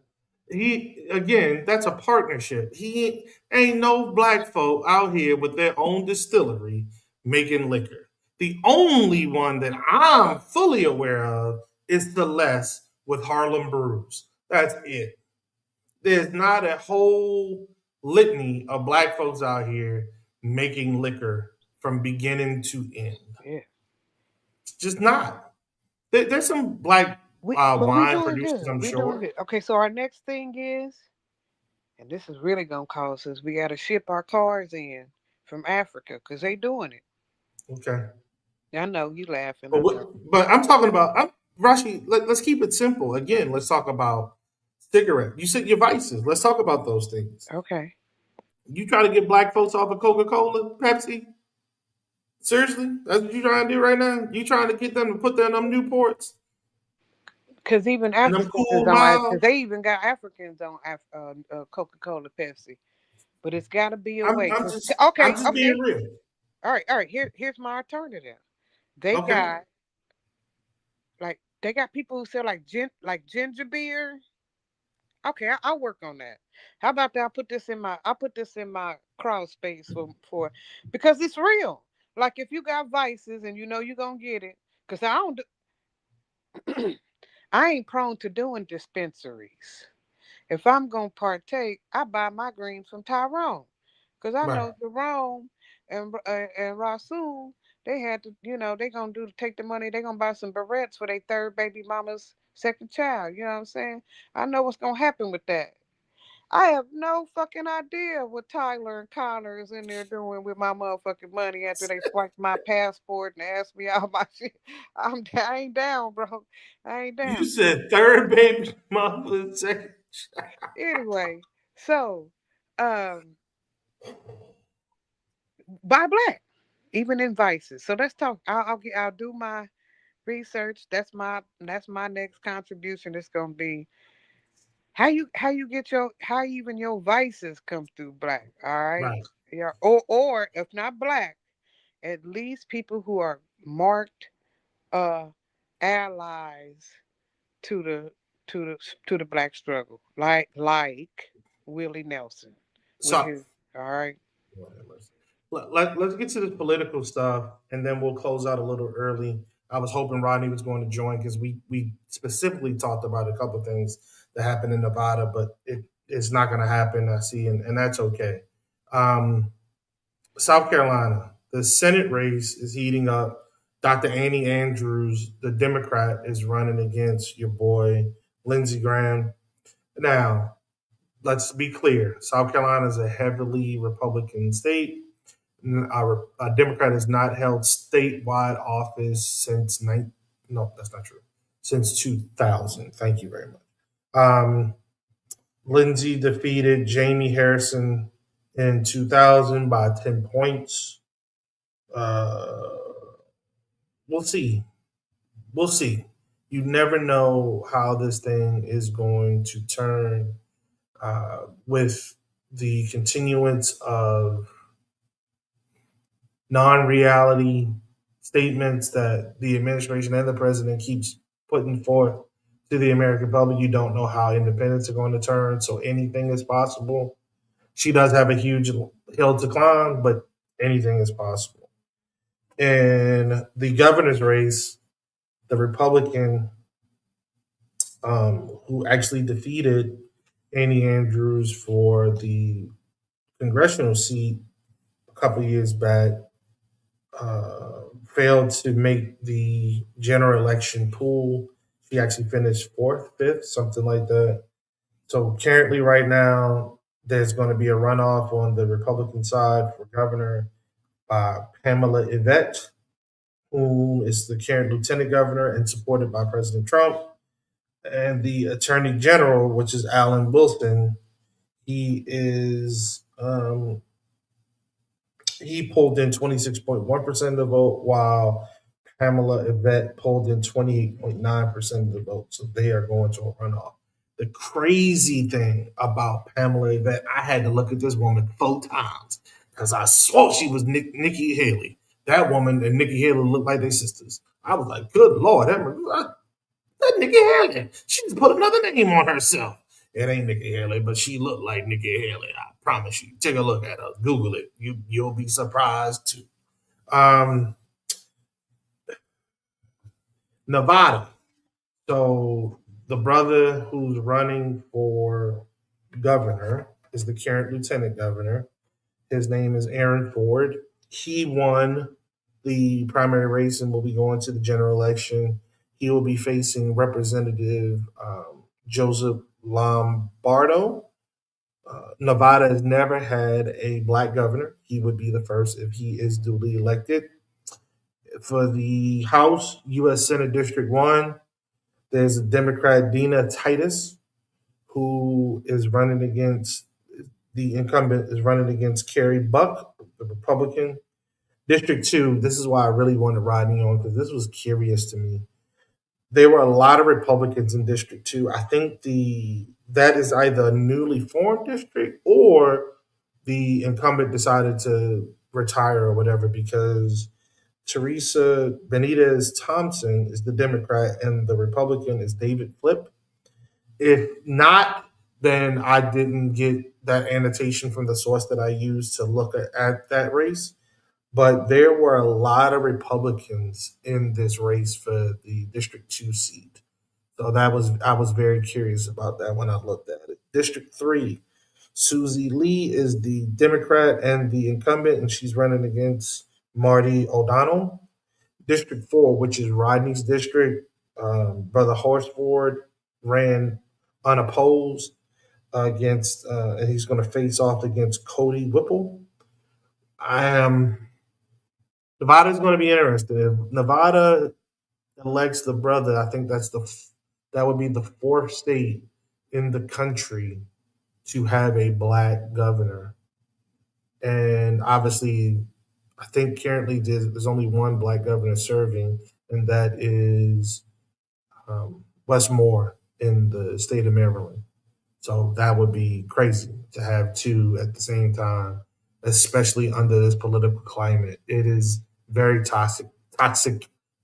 He again, that's a partnership. He ain't no black folk out here with their own distillery making liquor. The only one that I'm fully aware of is Celeste with Harlem Brews. That's it. There's not a whole litany of black folks out here making liquor from beginning to end. Yeah. It's just not. There's some black We wine doing producers, good. I'm We doing sure. good. Okay, so our next thing is, and this is really gonna cause us. We gotta ship our cars in from Africa because they doing it. Okay. I know you laughing. I But know. but I'm talking about Rashi. Let's keep it simple. Again, let's talk about cigarette. You said your vices. Let's talk about those things. Okay. You try to get black folks off of Coca Cola, Pepsi. Seriously, that's what you trying to do right now. You trying to get them to put them Newports Because even and them Africans is Cool on. Because Miles. they even got Africans on Coca Cola, Pepsi. But it's got to be a I'm, way. I'm 'Cause- just I'm okay, just being okay. real. All right, all right. Here's my alternative. They Okay. got they got people who sell like ginger beer. Okay, I'll work on that. How about that? I'll put this in my crawl space for because it's real. Like if you got vices and you know you're gonna get it, because I ain't prone to doing dispensaries. If I'm gonna partake, I buy my greens from Tyrone, cause I Right. know Jerome and Rasul, they had to, they gonna take the money. They gonna buy some barrettes for their third baby mama's second child. You know what I'm saying? I know what's gonna happen with that. I have no fucking idea what Tyler and Connor is in there doing with my motherfucking money after they swiped my passport and asked me all my shit. I ain't down, bro. I ain't You down. said third baby mother, second. Anyway, so um buy black, even in vices. So let's talk. I'll do my research. That's my next contribution. It's gonna be how you get how even your vices come through black. All right. Right. Yeah. Or if not black, at least people who are marked uh allies to the to the black struggle, like Willie Nelson with So his. All right. let's get to this political stuff, and then we'll close out a little early. I was hoping Rodney was going to join because we specifically talked about a couple of things that happened in Nevada, but it's not going to happen. I see, and that's okay. Um, South Carolina, the Senate race is heating up. Dr. Annie Andrews, the Democrat, is running against your boy Lindsey Graham. Now, let's be clear: South Carolina is a heavily Republican state. A Democrat has not held statewide office since no, that's not true. Since 2000. Thank you very much. Um, Lindsay defeated Jamie Harrison in 2000 by 10 points. Uh, we'll see. We'll see. You never know how this thing is going to turn with the continuance of non-reality statements that the administration and the president keeps putting forth to the American public. You don't know how independents are going to turn, so anything is possible. She does have a huge hill to climb, but anything is possible. In the governor's race, the Republican who actually defeated Annie Andrews for the congressional seat a couple years back failed to make the general election pool. She actually finished fourth, fifth, something like that. So currently, right now, there's going to be a runoff on the Republican side for governor by Pamela Yvette, who is the current lieutenant governor and supported by President Trump, and the attorney general, which is Alan Wilson. He pulled in 26.1% of the vote, while Pamela Yvette pulled in 28.9% of the vote. So they are going to a runoff. The crazy thing about Pamela Yvette, I had to look at this woman 4 times because I swore she was Nikki Haley. That woman and Nikki Haley look like they sisters. I was like, good Lord, that Nikki Haley. She just put another name on herself. It ain't Nikki Haley, but she looked like Nikki Haley. I promise you. Take a look at her. Google it. You'll be surprised too. Um, Nevada. So the brother who's running for governor is the current lieutenant governor. His name is Aaron Ford. He won the primary race and will be going to the general election. He will be facing Representative Joseph Lombardo. Nevada has never had a black governor. He would be the first if he is duly elected. For the House, U.S. Senate District 1, there's a Democrat, Dina Titus, who is running against the incumbent, is running against Kerry Buck, the Republican. District 2, this is why I really wanted Rodney on because this was curious to me. There were a lot of Republicans in District 2. I think the that is either a newly formed district or the incumbent decided to retire or whatever because Teresa Benitez Thompson is the Democrat and the Republican is David Flip. If not, then I didn't get that annotation from the source that I used to look at that race. But there were a lot of Republicans in this race for the District 2 seat. So that was I was very curious about that when I looked at it. District 3, Susie Lee is the Democrat and the incumbent, and she's running against Marty O'Donnell. District 4, which is Rodney's district, Brother Horsford ran unopposed against, and he's going to face off against Cody Whipple. I am Nevada's going to be interesting. If Nevada elects the brother, I think that would be the fourth state in the country to have a black governor. And obviously, I think currently there's only one black governor serving, and that is Westmore in the state of Maryland. So that would be crazy to have two at the same time, especially under this political climate. It is very toxic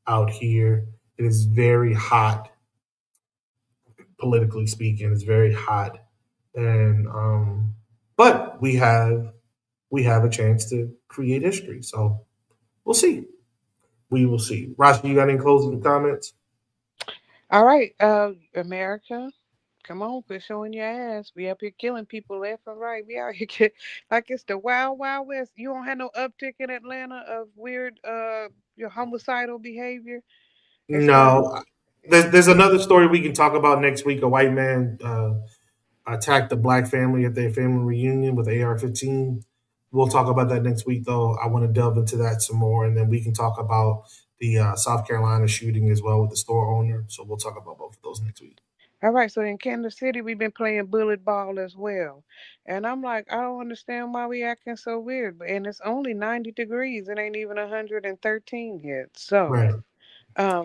out here. It is very hot, politically speaking. It's very hot, and but we have a chance to create history. So we'll see. We will see. Rashi, you got any closing comments? All right, America, come on, quit showing your ass. We up here killing people left and right. We out here like it's the wild, wild west. You don't have no uptick in Atlanta of weird, your homicidal behavior as far as. No. There's another story we can talk about next week. A white man attacked a black family at their family reunion with AR-15. We'll talk about that next week, though. I want to delve into that some more, and then we can talk about the South Carolina shooting as well with the store owner. So we'll talk about both of those next week. All right, so in Kansas City, we've been playing bullet ball as well. And I'm like, I don't understand why we acting so weird. And it's only 90 degrees. It ain't even 113 yet. So, Right.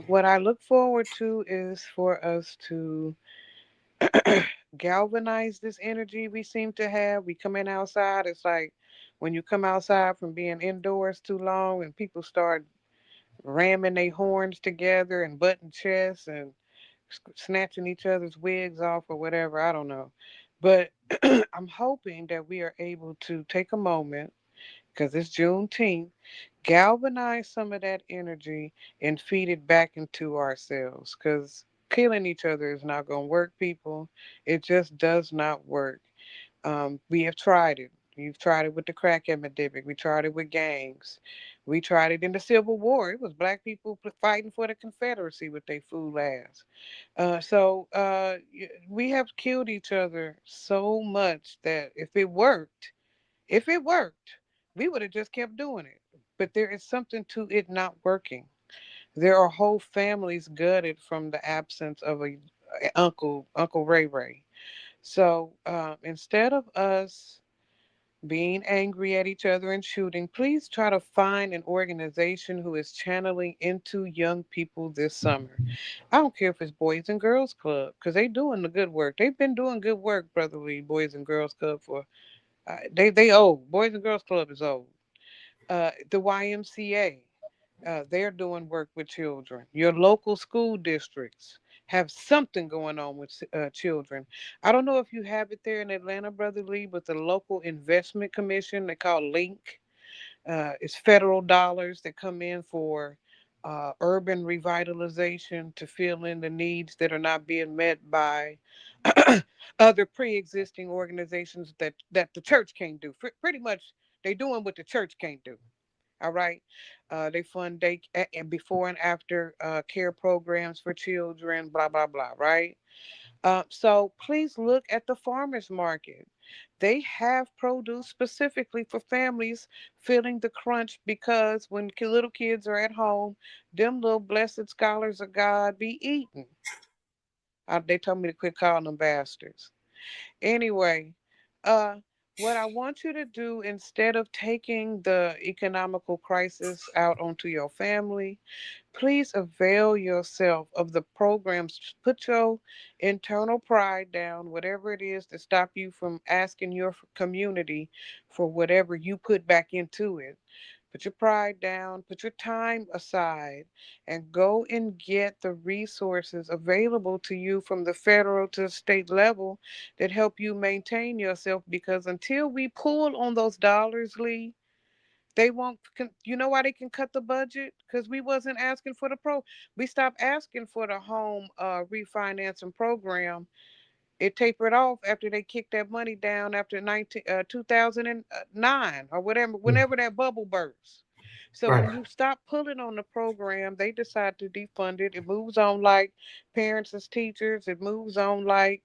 what I look forward to is for us to galvanize this energy we seem to have. We come in outside. It's like when you come outside from being indoors too long and people start ramming their horns together and button chests and snatching each other's wigs off or whatever. I don't know. But I'm hoping that we are able to take a moment because it's Juneteenth, galvanize some of that energy and feed it back into ourselves because killing each other is not going to work, people. It just does not work. We have tried it. You've tried it with the crack epidemic. We tried it with gangs. We tried it in the Civil War. It was black people fighting for the Confederacy with their fool ass. We have killed each other so much that if it worked, we would have just kept doing it. But there is something to it not working. There are whole families gutted from the absence of a Uncle Ray Ray. So instead of us being angry at each other and shooting, please try to find an organization who is channeling into young people this summer. I don't care if it's Boys and Girls Club, because they doing the good work. They've been doing good work, Brotherly Boys and Girls Club for they old. Boys and Girls Club is old. The YMCA, they're doing work with children. Your local school districts have something going on with children. I don't know if you have it there in Atlanta, Brother Lee, but the local investment commission they call Link, it's federal dollars that come in for urban revitalization to fill in the needs that are not being met by other pre-existing organizations that the church can't do. Pretty much, they doing what the church can't do. All right. They fund day and before and after care programs for children, blah, blah, blah, right? So please look at the farmers market. They have produce specifically for families feeling the crunch because when little kids are at home, them little blessed scholars of God be eating. They told me to quit calling them bastards. Anyway, uh, what I want you to do instead of taking the economical crisis out onto your family, please avail yourself of the programs. Put your internal pride down, whatever it is to stop you from asking your community for whatever you put back into it. Put your pride down, put your time aside, and go and get the resources available to you from the federal to state level that help you maintain yourself. Because until we pull on those dollars, Lee, they won't. You know why they can cut the budget? Because we wasn't asking for the pro. We stopped asking for the home refinancing program. It tapered off after they kicked that money down after 2009 or whatever, Mm. whenever that bubble burst. So when Right. you stop pulling on the program, they decide to defund it. It moves on like parents as teachers. It moves on like,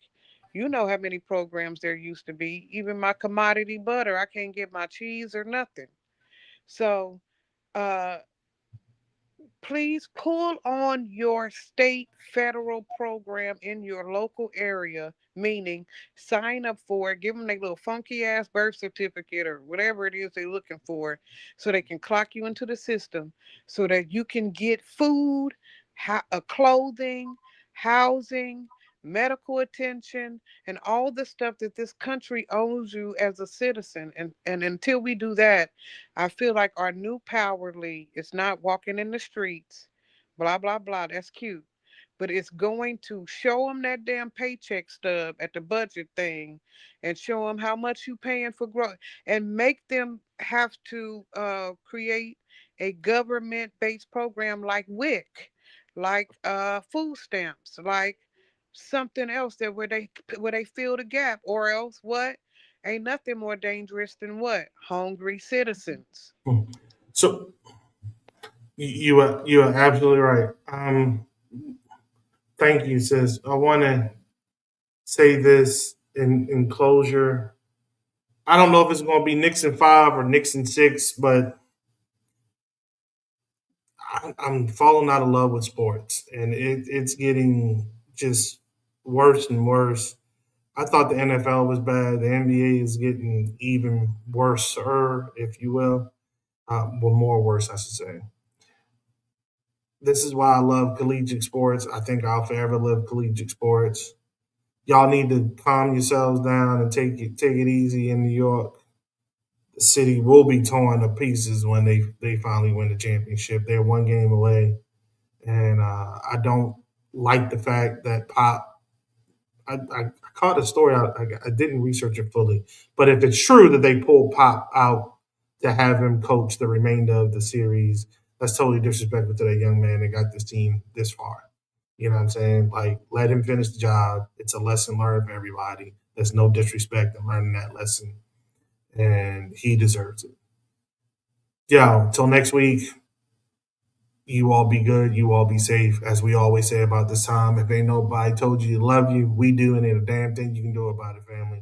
you know how many programs there used to be. Even my commodity butter, I can't get my cheese or nothing. So uh, please pull on your state federal program in your local area, meaning sign up for it, give them their little funky ass birth certificate or whatever it is they're looking for so they can clock you into the system so that you can get food, clothing, housing, medical attention, and all the stuff that this country owes you as a citizen. And until we do that, I feel like our new power league is not walking in the streets, blah, blah, blah. That's cute. But it's going to show them that damn paycheck stub at the budget thing and show them how much you paying for growth and make them have to create a government based program like WIC, like food stamps, like something else that where they fill the gap, or else what? Ain't nothing more dangerous than what? Hungry citizens. Mm. So you are absolutely right. Thank you, sis. I want to say this in closure. I don't know if it's going to be Nixon 5 or Nixon 6, but I'm falling out of love with sports, and it's getting just worse and worse. I thought the NFL was bad. The NBA is getting even worse, if you will. Well, more worse, I should say. This is why I love collegiate sports. I think I'll forever love collegiate sports. Y'all need to calm yourselves down and take it easy in New York. The city will be torn to pieces when they finally win the championship. They're one game away, and I don't like the fact that Pop. I caught a story out. I didn't research it fully, but if it's true that they pulled Pop out to have him coach the remainder of the series, that's totally disrespectful to that young man that got this team this far. You know what I'm saying? Like, let him finish the job. It's a lesson learned for everybody. There's no disrespect in learning that lesson, and he deserves it. Yo, till next week, you all be good. You all be safe. As we always say about this time, if ain't nobody told you to love you, we do, and ain't a damn thing you can do about it, family.